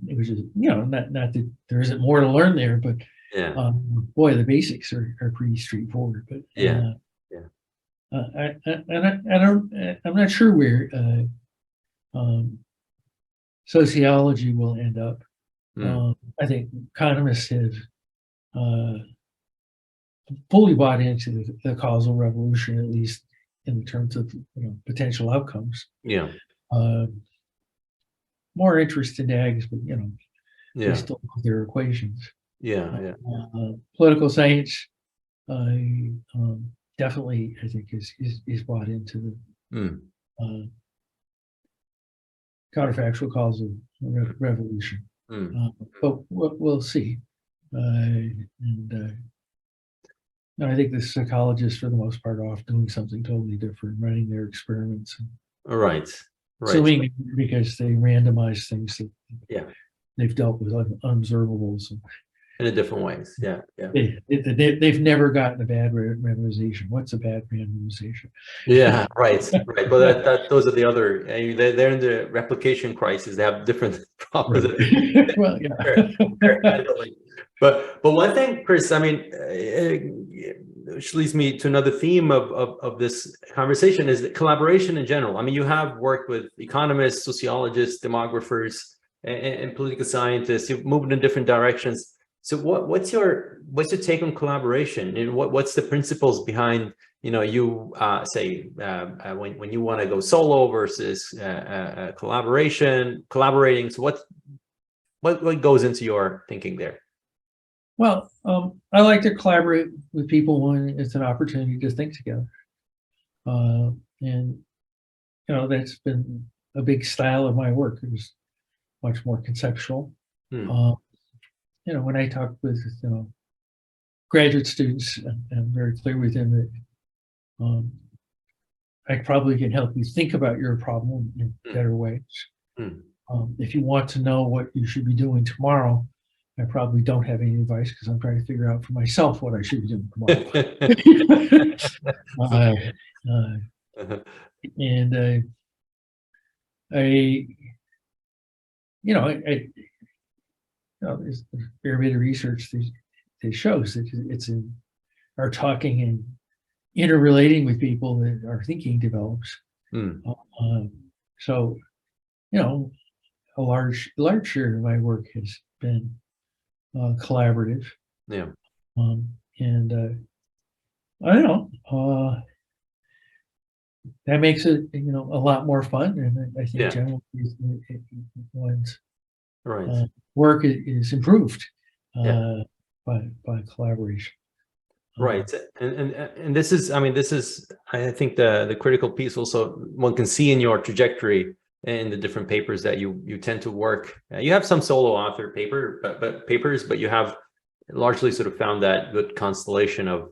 A: Which is, not that there isn't more to learn there, but
B: Yeah.
A: boy, the basics are pretty straightforward. But
B: Yeah.
A: I'm not sure where sociology will end up. I think economists have fully bought into the causal revolution, at least in terms of potential outcomes.
B: Yeah.
A: More interest in DAGs, but they
B: Yeah.
A: still have their equations.
B: Yeah.
A: Political science definitely, I think, is bought into the counterfactual causal revolution. But we'll see. I think the psychologists, for the most part, are off doing something totally different, running their experiments.
B: Right.
A: Assuming because they randomize things that they've dealt with unobservables.
B: In a different ways. Yeah.
A: They've never gotten a bad randomization. What's a bad randomization?
B: Yeah, right. Well, those are the other. They're in the replication crisis. They have different problems.
A: Right. Well, yeah.
B: But one thing, Chris, I mean, which leads me to another theme of this conversation is collaboration in general. I mean, you have worked with economists, sociologists, demographers, and political scientists. You've moved in different directions. So what's your take on collaboration, and what's the principles behind you say when you want to go solo versus collaborating? So what goes into your thinking there?
A: Well, I like to collaborate with people when it's an opportunity to think together, and that's been a big style of my work. It was much more conceptual. When I talk with graduate students, I'm very clear with them that I probably can help you think about your problem in better ways. If you want to know what you should be doing tomorrow, I probably don't have any advice because I'm trying to figure out for myself what I should be doing tomorrow. And there's a fair bit of research that shows that it's in our talking and interrelating with people that our thinking develops. So, a large share of my work has been collaborative.
B: Yeah.
A: And I don't know. That makes it a lot more fun, and I think generally one's work is improved by collaboration.
B: Right, and this is, I think the critical piece. Also, one can see in your trajectory in the different papers that you tend to work. You have some solo author papers, but you have largely sort of found that good constellation of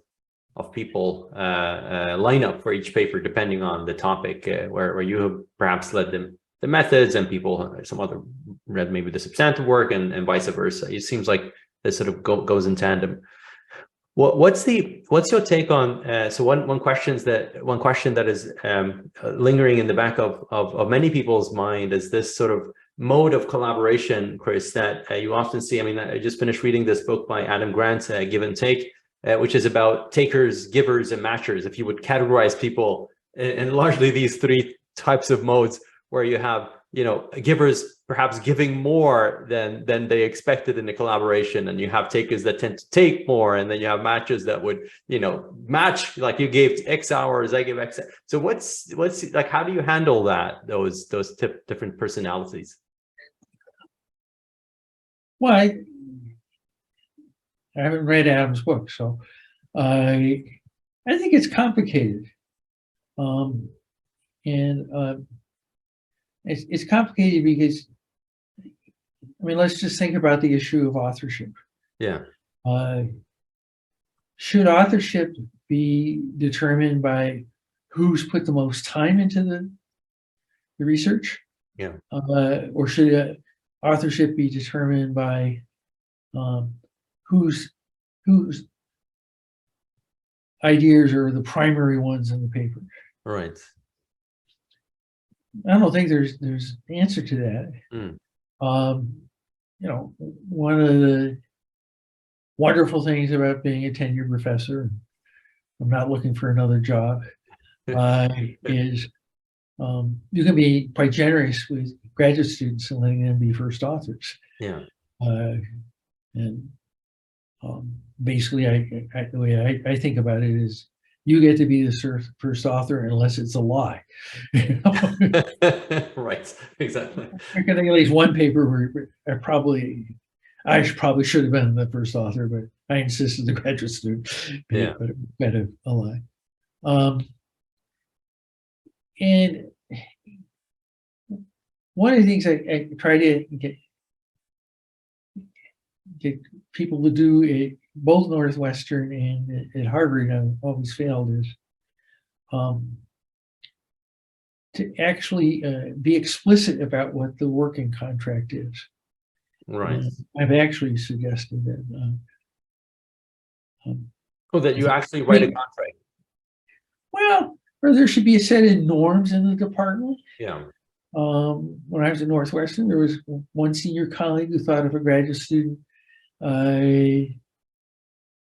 B: people line up for each paper depending on the topic, where you have perhaps led the methods, and some other read maybe the substantive work, and vice versa. It seems like this sort of goes in tandem. What's your take on so one question that is lingering in the back of many people's mind is this sort of mode of collaboration, Chris, that you often see. I mean, I just finished reading this book by Adam Grant, Give and Take, which is about takers, givers, and matchers. If you would categorize people in largely these 3 types of modes, where you have givers perhaps giving more than they expected in the collaboration, and you have takers that tend to take more, and then you have matchers that would match, like you gave X hours, I give X. So what's like, how do you handle those different personalities?
A: Well, I haven't read Adam's book, so I think it's complicated, it's complicated because, let's just think about the issue of authorship.
B: Yeah.
A: should authorship be determined by who's put the most time into the research?
B: Yeah.
A: Or should authorship be determined by whose ideas are the primary ones in the paper?
B: Right.
A: I don't think there's an answer to that. You know, one of the wonderful things about being a tenured professor, I'm not looking for another job, is you can be quite generous with graduate students and letting them be first authors.
B: Yeah.
A: And basically, the way I think about it is, you get to be the first author unless it's a lie. You know?
B: Right, exactly.
A: I can think of at least one paper where I probably should have been the first author, but I insisted the graduate student pay it, but it was kind of a lie. And one of the things I try to get people to do at both Northwestern and at Harvard, and I've always failed, is to actually be explicit about what the working contract is.
B: Right.
A: I've actually suggested that.
B: That you actually write a contract.
A: Well, or there should be a set of norms in the department.
B: Yeah.
A: When I was at Northwestern, there was one senior colleague who thought if a graduate student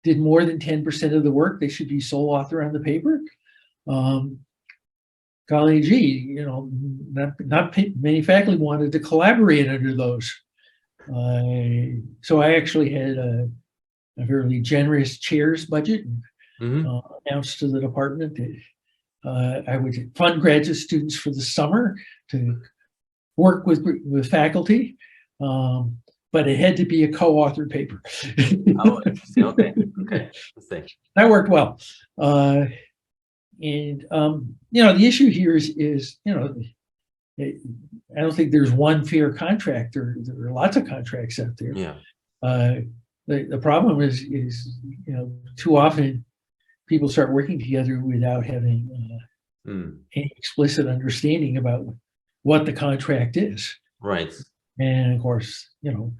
A: did more than 10% of the work, they should be sole author on the paper. Golly gee, you know, not many faculty wanted to collaborate under those. So I actually had a fairly generous chair's budget, and announced to the department that I would fund graduate students for the summer to work with faculty, but it had to be a co-authored paper.
B: Oh, interesting. Okay. Let's see.
A: That worked well. And you know, the issue here is you know, I don't think there's one fair contract. There are lots of contracts out there.
B: Yeah.
A: The problem is you know, too often people start working together without having any explicit understanding about what the contract is.
B: Right.
A: And of course, you know,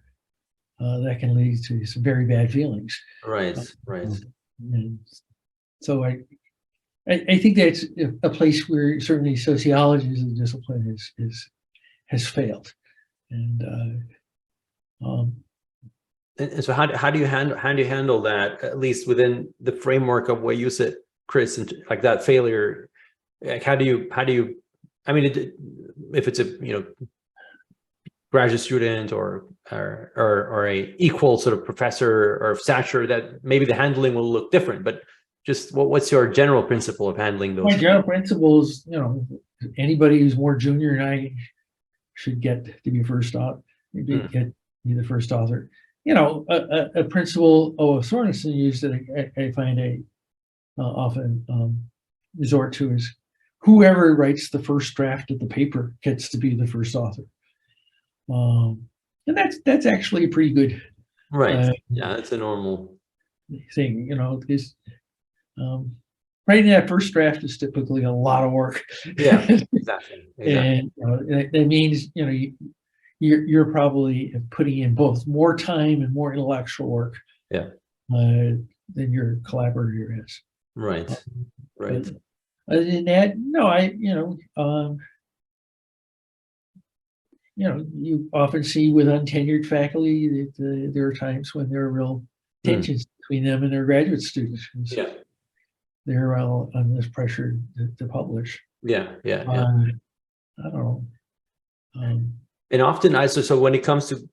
A: that can lead to some very bad feelings.
B: Right. Right.
A: And so I think that's a place where certainly sociology as a discipline has failed. And
B: so how do you handle that, at least within the framework of what you said, Chris, and like that failure? Like how do you I mean, if it's a, you know, graduate student or a equal sort of professor or stature, that maybe the handling will look different, but just what's your general principle of handling those?
A: My general principle is, you know, anybody who's more junior than I should get to be first author, be the first author. You know, a principle Sorensen used that I find often resort to is, whoever writes the first draft of the paper gets to be the first author. And that's actually a pretty good
B: yeah, that's a normal
A: thing, you know, because writing that first draft is typically a lot of work.
B: Yeah, exactly.
A: And you know, that means, you know, you're probably putting in both more time and more intellectual work than your collaborator is.
B: Right. Right.
A: Other than that, no, you often see with untenured faculty that there are times when there are real tensions between them and their graduate students. So they're all under this pressure to publish.
B: Yeah.
A: I don't know.
B: And often, so when it comes to,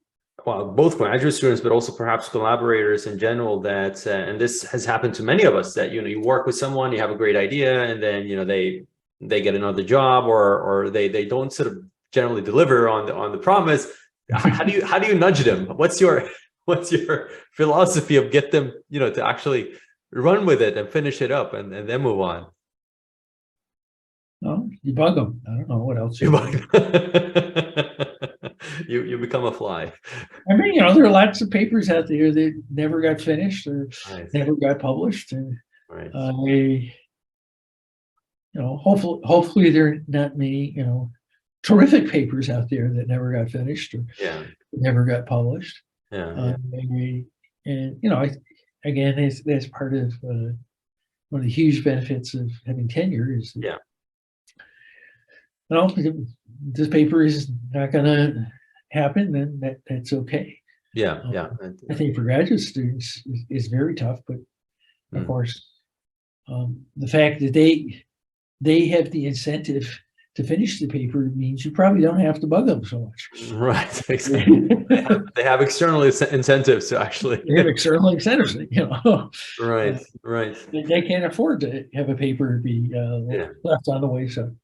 B: well, both graduate students, but also perhaps collaborators in general, that and this has happened to many of us, that, you know, you work with someone, you have a great idea, and then, you know, they get another job, or they don't sort of generally deliver on the promise. How do you nudge them? What's your philosophy of get them, you know, to actually run with it and finish it up and then move on?
A: No, you bug them. I don't know what else.
B: You bug them. you become a fly.
A: I mean, there are lots of papers out there that never got finished or
B: Right.
A: never got published, and
B: Right.
A: hopefully there are not many, terrific papers out there that never got finished or never got published.
B: Yeah.
A: Again, that's part of one of the huge benefits of having tenure is that, this paper is not going to happen, then that's okay. I think for graduate students is very tough, but of course, the fact that they have the incentive to finish the paper means you probably don't have to bug them so much.
B: Right. Exactly. They have external incentives to actually.
A: They have external incentives,
B: Right. Right.
A: They can't afford to have a paper be left on the wayside.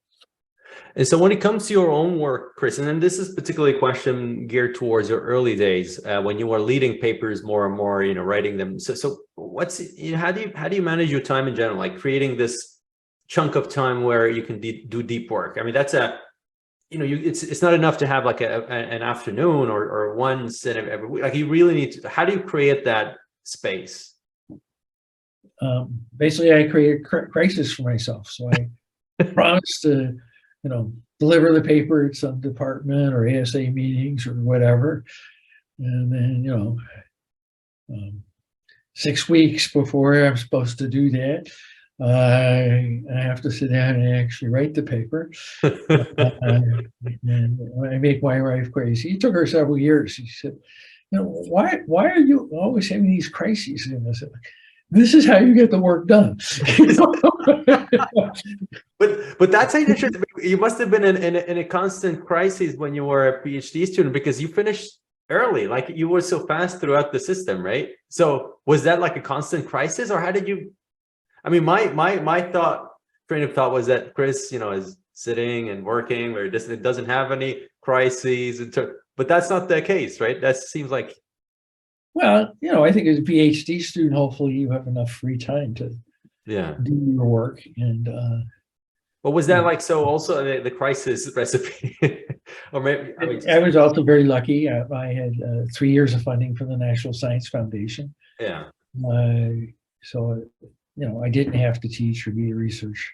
B: And so when it comes to your own work, Chris, and then this is particularly a question geared towards your early days when you were leading papers more and more, writing them. So what's, how do you manage your time in general, like creating this chunk of time where you can do deep work? I mean, that's it's not enough to have like an afternoon or once in every week. Like you really need to, how do you create that space?
A: Basically, I create a crisis for myself. So I promised to, deliver the paper at some department or ASA meetings or whatever. And then, 6 weeks before I'm supposed to do that, I have to sit down and actually write the paper. And I make my wife crazy. It took her several years. She said, why are you always having these crises? And I said, this is how you get the work done.
B: But that's interesting. You must have been in a constant crisis when you were a PhD student because you finished early, like you were so fast throughout the system, right? So was that like a constant crisis, or how did you? I mean, my train of thought was that Chris, is sitting and working, or it doesn't have any crises, but that's not the case, right? That seems like.
A: Well, I think as a PhD student, hopefully you have enough free time to do your work. And
B: but was that like so? Also, the crisis recipe, or maybe
A: I was also very lucky. I had 3 years of funding from the National Science Foundation.
B: Yeah.
A: So I didn't have to teach or be a research.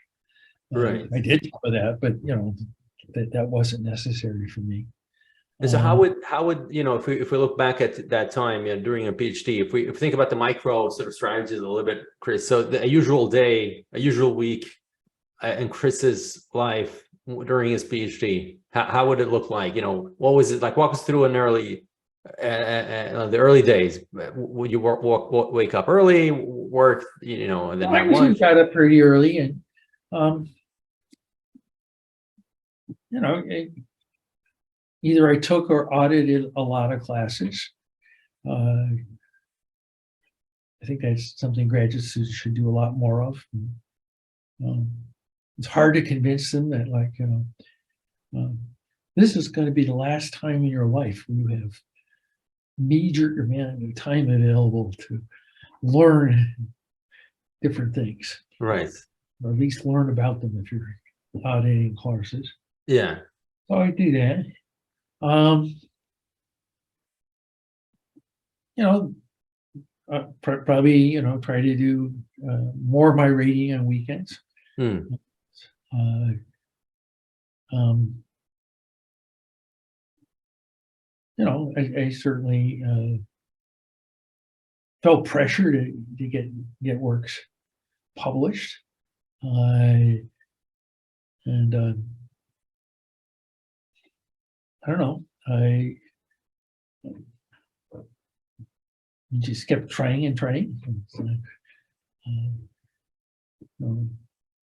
B: Right.
A: I did some of that, but that wasn't necessary for me.
B: And so how would if we look back at that time during a PhD, if we think about the micro sort of strategies a little bit, Chris, so a usual day, a usual week in Chris's life during his PhD, how would it look like? What was it like? Walk us through the early days. Would you wake up early, work, and then
A: I usually got up pretty early, and either I took or audited a lot of classes. I think that's something graduate students should do a lot more of. It's hard to convince them that, this is going to be the last time in your life when you have major amount of time available to learn different things.
B: Right.
A: Or at least learn about them if you're auditing courses.
B: Yeah.
A: So I do that. Probably, try to do more of my reading on weekends. I certainly felt pressure to get works published. I don't know. I just kept trying and trying.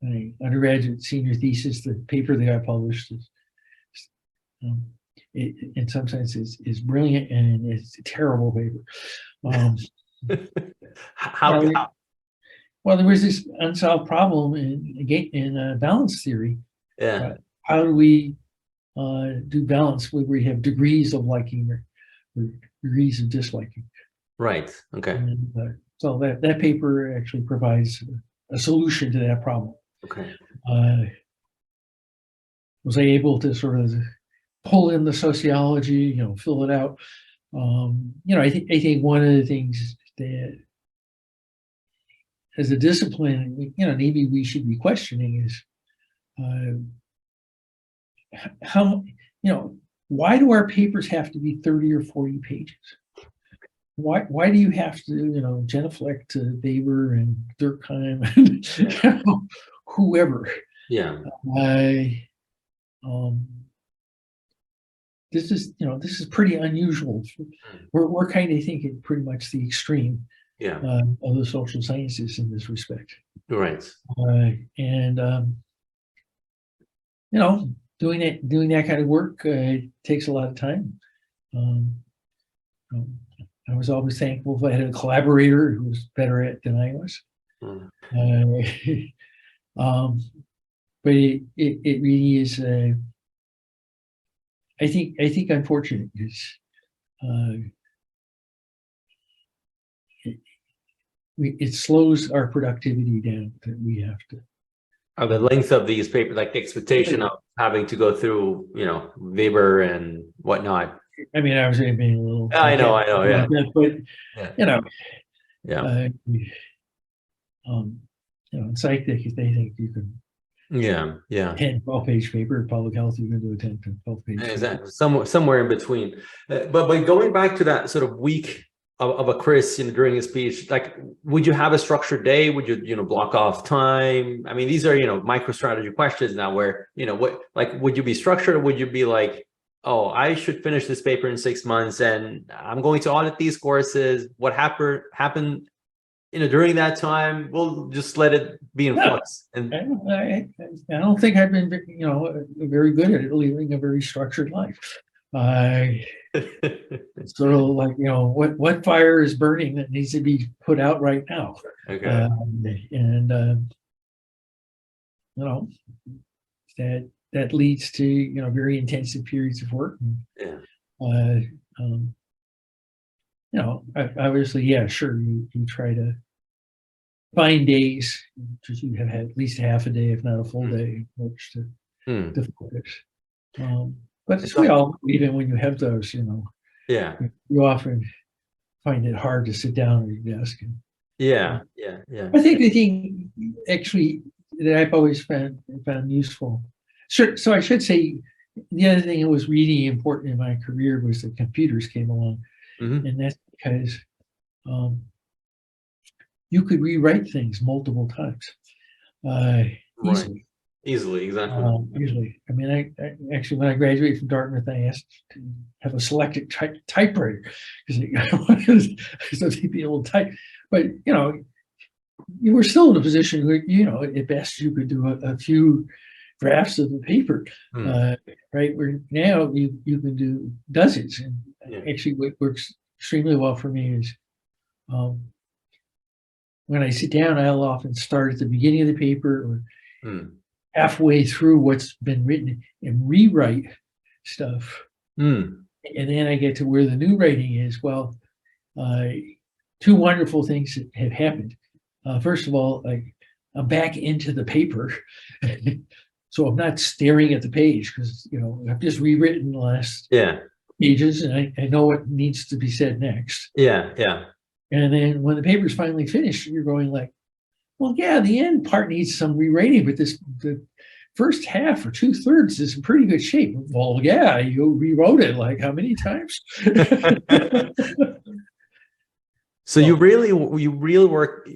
A: My undergraduate senior thesis, the paper that I published, in some sense is brilliant, and it's a terrible paper.
B: How?
A: Well, there was this unsolved problem in balance theory.
B: Yeah.
A: How do we do balance where we have degrees of liking or degrees of disliking?
B: Right. Okay.
A: And, so that paper actually provides a solution to that problem.
B: Okay.
A: Was I able to sort of pull in the sociology, fill it out. I think one of the things that as a discipline, maybe we should be questioning is how, why do our papers have to be 30 or 40 pages? Why do you have to, genuflect to Weber and Durkheim and whoever?
B: Yeah.
A: This is pretty unusual. We're kind of thinking pretty much the extreme of the social sciences in this respect.
B: Right.
A: Doing that kind of work takes a lot of time. I was always thankful if I had a collaborator who was better at it than I was. But it really is. I think unfortunate is it slows our productivity down that we have to.
B: The length of these papers, like the expectation of having to go through, Weber and whatnot.
A: I mean, I was being a little.
B: I know, yeah.
A: But
B: yeah.
A: In psych, they think you can.
B: Yeah.
A: 10, 12-page paper. Public health, you can do a 10 to 12-page.
B: Exactly. Somewhere in between. But going back to that sort of week of a Chris, during his speech, like, would you have a structured day? Would you, block off time? I mean, these are, micro strategy questions now where, would you be structured, or would you be like, oh, I should finish this paper in 6 months and I'm going to audit these courses. What happened, during that time, we'll just let it be in flux. And
A: I don't think I've been, very good at living a very structured life. Sort of like, what fire is burning that needs to be put out right now.
B: Okay.
A: That leads to, very intensive periods of work. Obviously, sure, you try to find days because you have had at least half a day, if not a full day, in which to focus. But as we all, even when you have those, you often find it hard to sit down at your desk. I think the thing actually that I've always found useful. So I should say the other thing that was really important in my career was that computers came along, and that's because you could rewrite things multiple times easily.
B: Easily, exactly.
A: Usually, I mean, I actually, when I graduated from Dartmouth, I asked to have a selectric typewriter because I wanted to be able to type. But you were still in a position where at best you could do a few drafts of the paper, right? Where now you can do dozens. And actually, what works extremely well for me is when I sit down, I'll often start at the beginning of the paper or halfway through what's been written and rewrite stuff. And then I get to where the new writing is. Well, two wonderful things have happened. First of all, I'm back into the paper. So I'm not staring at the page because, I've just rewritten the last pages and I know what needs to be said next.
B: Yeah.
A: And then when the paper's finally finished, you're going like, well, the end part needs some rewriting, but the first half or 2/3 is in pretty good shape. Well, you rewrote it like how many times?
B: So you really work.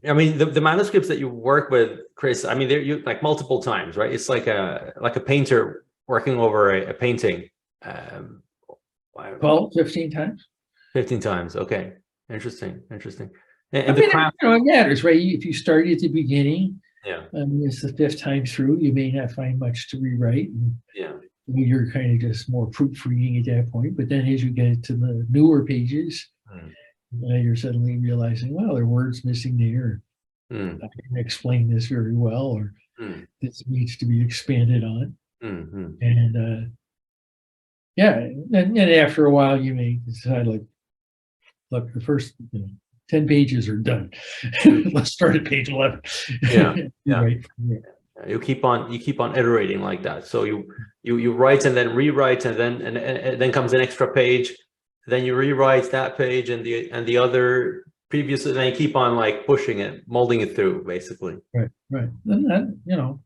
B: I mean, the manuscripts that you work with, Chris. I mean, you like multiple times, right? It's like a painter working over a painting.
A: 12, 15 times.
B: 15 times. Okay, interesting.
A: And the craft, it matters, right? If you start at the beginning, it's the 5th time through, you may not find much to rewrite. And you're kind of just more proofreading at that point. But then as you get to the newer pages, you're suddenly realizing, well, there are words missing there. I can explain this very well, or this needs to be expanded on. And and after a while, you may decide, like, look, the first 10 pages are done. Let's start at page 11.
B: Right. You keep on iterating like that. So you write and then rewrite, and then comes an extra page. Then you rewrite that page and the other previous, and then you keep on like pushing it, molding it through, basically.
A: Right. And that,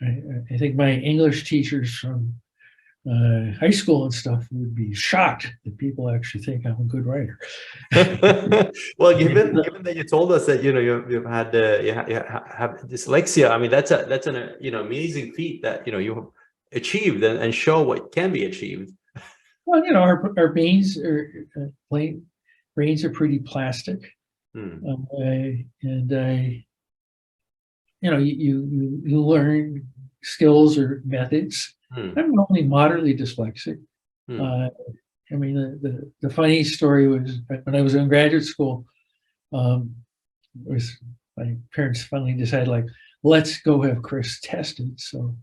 A: I think my English teachers from high school and stuff would be shocked that people actually think I'm a good writer.
B: Well, given that you told us that you've had you have dyslexia, I mean that's an amazing feat that you achieved and show what can be achieved.
A: Well, our brains are pretty plastic, and you learn skills or methods. I'm only moderately dyslexic. I mean, the funny story was when I was in graduate school, was my parents finally decided, like, let's go have Chris tested. So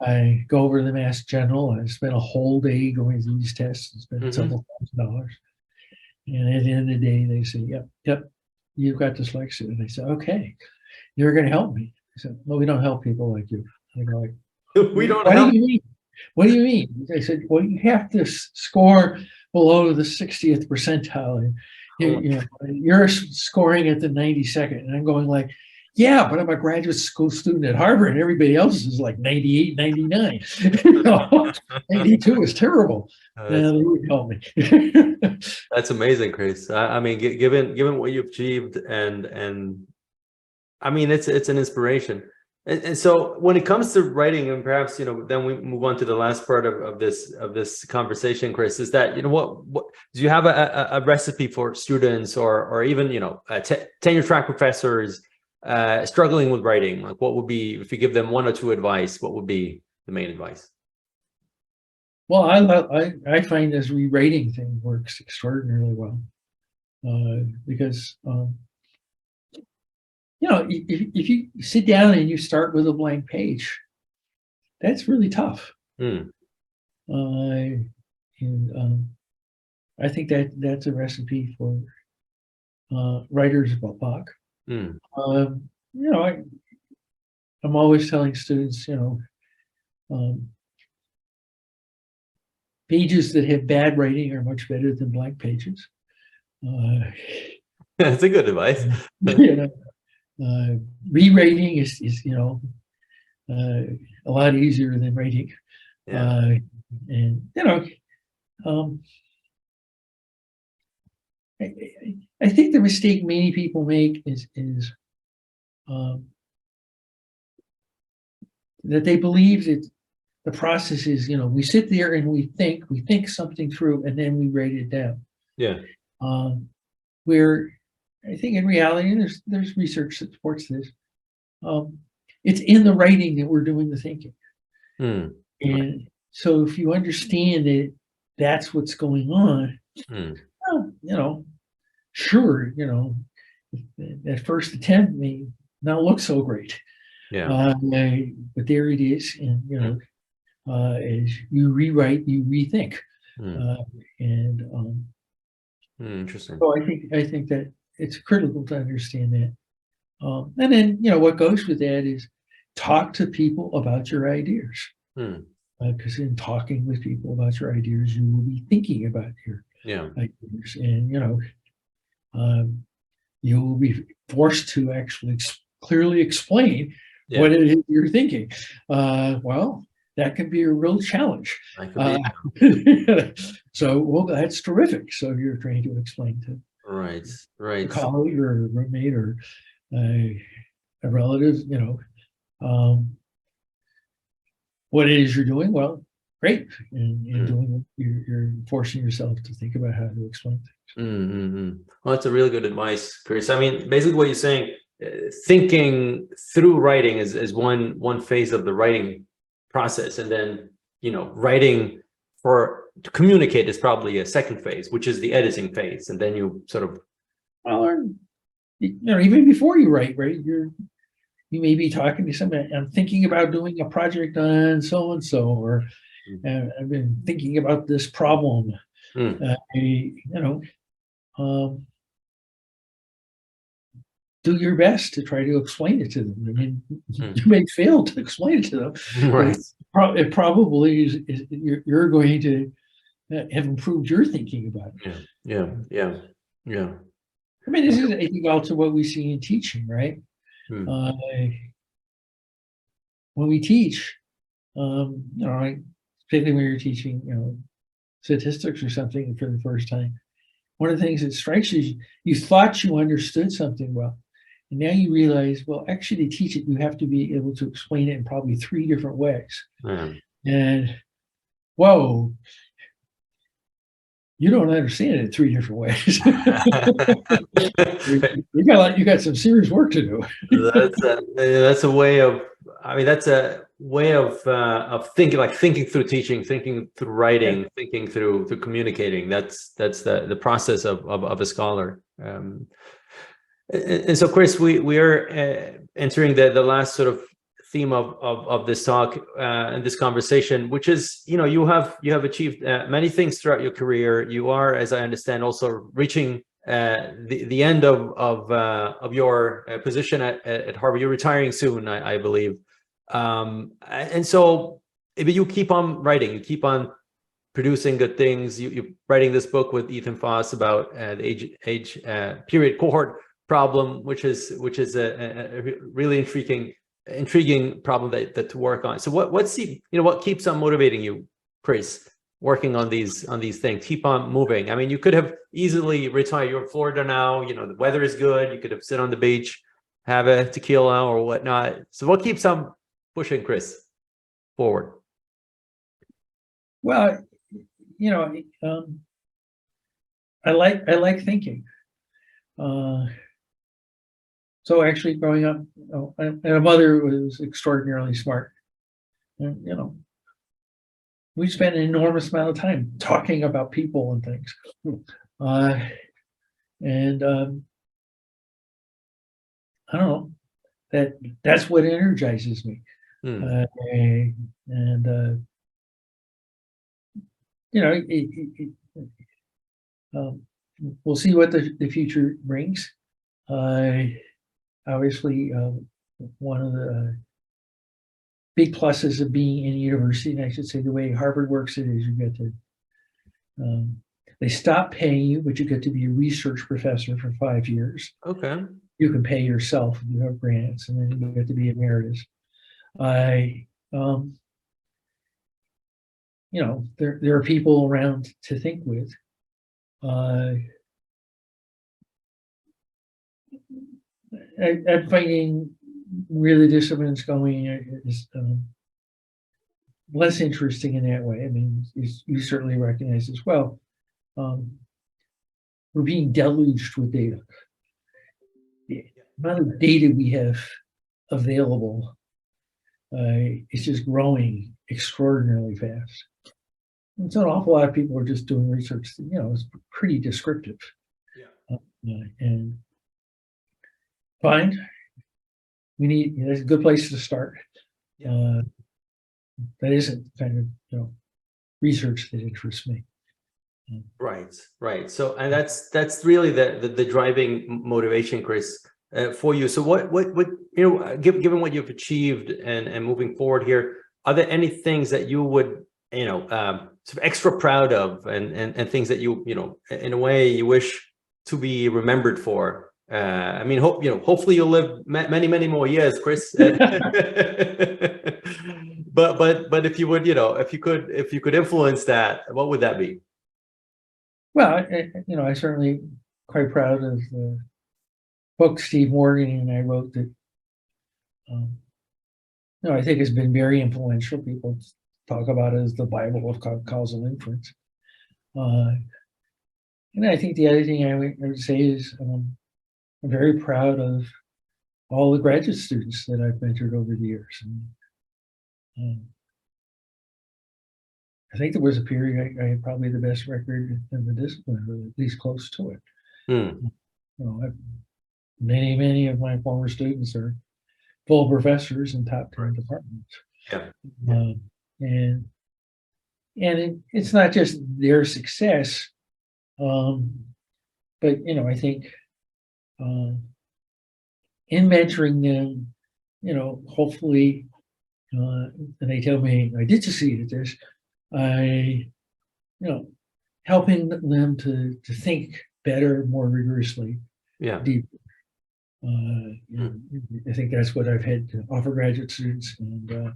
A: I go over to the Mass General, and I spent a whole day going through these tests and spent several $1,000s. And at the end of the day, they say, yep, you've got dyslexia. And I said, okay, you're going to help me. I said, well, we don't help people like you. I go like,
B: we don't help.
A: What do you mean? I said, well, you have to score below the 60th percentile. And you're scoring at the 92nd. And I'm going like, yeah, but I'm a graduate school student at Harvard, and everybody else is like 98, 99. 92 is terrible. They would help me.
B: That's amazing, Chris. I mean, given what you've achieved, and I mean, it's an inspiration. And so when it comes to writing, and perhaps then we move on to the last part of this conversation, Chris, is that what do you have a recipe for students or even tenure track professors struggling with writing? Like, what would be, if you give them one or two advice, what would be the main advice?
A: Well, I find this rewriting thing works extraordinarily well, because if you sit down and you start with a blank page, that's really tough. And I think that's a recipe for writers of block. I'm always telling students, pages that have bad writing are much better than blank pages.
B: That's a good advice.
A: Rewriting is a lot easier than writing. I think the mistake many people make is that they believe that the process is, we sit there and we think something through, and then we write it down. Where I think in reality, and there's research that supports this, it's in the writing that we're doing the thinking. And so if you understand that that's what's going on, well, sure, that first attempt may not look so great. But there it is. And, as you rewrite, you rethink.
B: Interesting.
A: So I think that it's critical to understand that. And then, what goes with that is talk to people about your ideas. Because in talking with people about your ideas, you will be thinking about your ideas. And, you will be forced to actually clearly explain what it is you're thinking. Well, that can be a real challenge. So, that's terrific. So you're trying to explain to a colleague or a roommate or a relative, what it is you're doing. Well, great. And doing it, you're forcing yourself to think about how to explain things.
B: Well, that's a really good advice, Chris. I mean, basically what you're saying, thinking through writing is one phase of the writing process, and then writing to communicate is probably a second phase, which is the editing phase, and then you sort of
A: even before you write, right, you may be talking to somebody. I'm thinking about doing a project on so and so, or I've been thinking about this problem. do your best to try to explain it to them. I mean, you may fail to explain it to them.
B: Right.
A: It probably is you're going to have improved your thinking about it.
B: Yeah.
A: I mean, this is, I think, also what we see in teaching, right? When we teach, particularly when you're teaching, statistics or something for the first time, one of the things that strikes you, you thought you understood something well, and now you realize, well, actually, to teach it, you have to be able to explain it in probably 3 different ways. And whoa, you don't understand it in 3 different ways. you got some serious work to do.
B: that's a way of, I mean, that's a way of thinking, like thinking through teaching, thinking through writing, thinking through communicating. That's the process of a scholar. And so, Chris, we are entering the last sort of theme of this talk and this conversation, which is, you have achieved many things throughout your career. You are, as I understand, also reaching the end of your position at Harvard. You're retiring soon, I believe. And so, but you keep on writing, you keep on producing good things. You're writing this book with Ethan Foss about the age period cohort problem, which is a really intriguing problem that to work on. So what keeps on motivating you, Chris, working on these things? Keep on moving. I mean, you could have easily retired. You're in Florida now. The weather is good. You could have sit on the beach, have a tequila or whatnot. So what keeps on pushing Chris forward?
A: Well, I like thinking. So actually, growing up, and a mother was extraordinarily smart. And, we spent an enormous amount of time talking about people and things. And I don't know, that's what energizes me. We'll see what the future brings. Obviously, one of the big pluses of being in a university, and I should say the way Harvard works it is you get to, they stop paying you, but you get to be a research professor for 5 years.
B: Okay.
A: You can pay yourself if you have grants, and then you get to be emeritus. There are people around to think with. I'm finding where the discipline's going is less interesting in that way. I mean, you certainly recognize as well. We're being deluged with data. The amount of data we have available is just growing extraordinarily fast. And so an awful lot of people are just doing research that, is pretty descriptive. And fine, that's a good place to start. That isn't kind of research that interests me.
B: Right. So, and that's really the driving motivation, Chris, for you. So what given what you've achieved and moving forward here, are there any things that you would sort of extra proud of and things that you in a way you wish to be remembered for? I mean, hopefully you'll live many more years, Chris. But if you would, if you could influence that, what would that be?
A: Well, I certainly quite proud of the book Steve Morgan and I wrote that. I think has been very influential. People talk about it as the Bible of causal inference. And I think the other thing I would say is I'm very proud of all the graduate students that I've mentored over the years. And, I think there was a period I had probably the best record in the discipline, or at least close to it. Many of my former students are full professors in top 10 departments. And it's not just their success, but I think in mentoring them, hopefully, and they tell me I did succeed at this, helping them to think better, more rigorously, deeper. I think that's what I've had to offer graduate students, and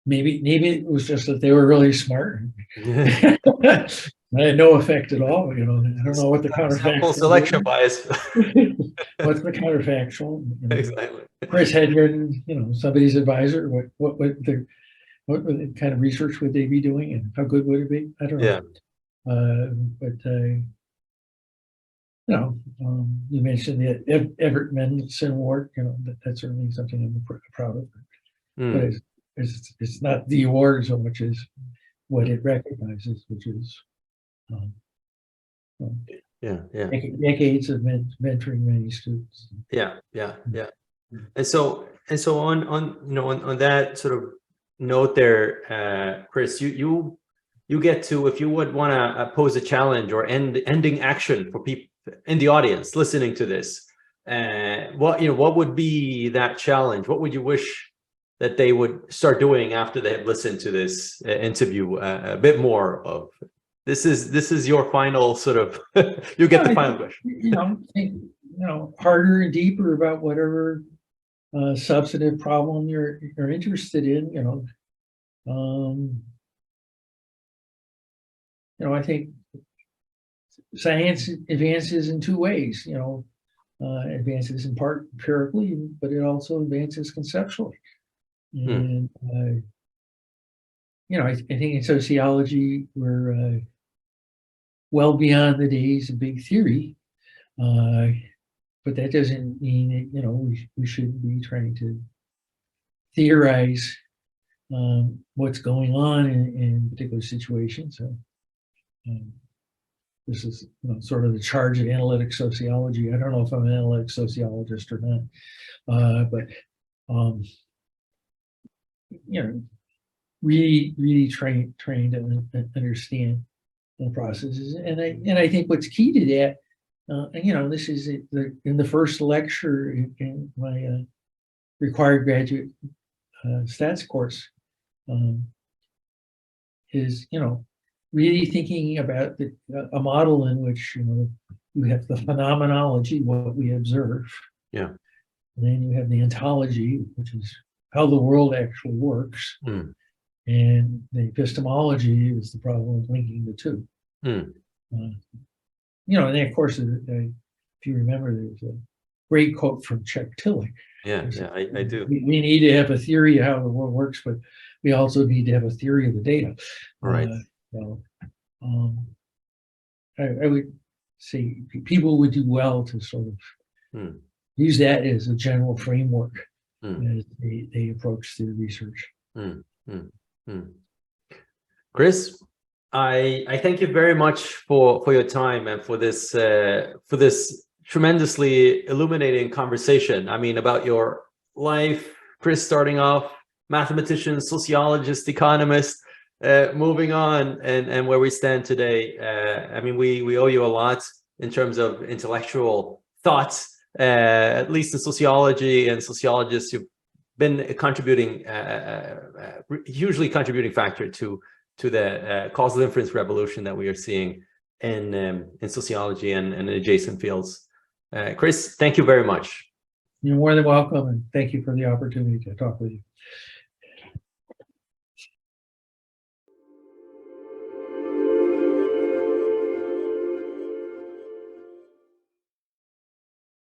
A: maybe it was just that they were really smart. I had no effect at all. I don't know what the counterfactual
B: selection bias.
A: What's the counterfactual?
B: Exactly.
A: Chris had written, somebody's advisor. What kind of research would they be doing, and how good would it be? I don't know. You mentioned the Everett Mendelson Award. That's certainly something I'm proud of. But it's not the award so much as what it recognizes, which is decades of mentoring many students.
B: And so on that sort of note there, Chris, you get to, if you would want to pose a challenge or ending action for people in the audience listening to this, what would be that challenge? What would you wish that they would start doing after they have listened to this interview a bit more of? This is your final sort of, you get the final question.
A: Think, harder and deeper about whatever substantive problem you're interested in. I think science advances in two ways. Advances in part empirically, but it also advances conceptually. And I think in sociology we're well beyond the days of big theory, but that doesn't mean that we shouldn't be trying to theorize what's going on in particular situations. So this is sort of the charge of analytic sociology. I don't know if I'm an analytic sociologist or not, but really trained to understand the processes, and I think what's key to that, this is in the first lecture in my required graduate stats course, is really thinking about a model in which you have the phenomenology, what we observe, and then you have the ontology, which is how the world actually works, and the epistemology is the problem of linking the two. And then of course, if you remember, there's a great quote from Chuck Tillich.
B: I do.
A: We need to have a theory of how the world works, but we also need to have a theory of the data.
B: Right.
A: I would say people would do well to sort of use that as a general framework as they approach their research.
B: Chris, I thank you very much for your time and for this tremendously illuminating conversation. I mean, about your life, Chris, starting off mathematician, sociologist, economist, moving on, and where we stand today. I mean, we owe you a lot in terms of intellectual thoughts, at least in sociology and sociologists. You've been a contributing, hugely contributing factor to the causal inference revolution that we are seeing in sociology and in adjacent fields. Chris, thank you very much.
A: You're more than welcome, and thank you for the opportunity to talk with you.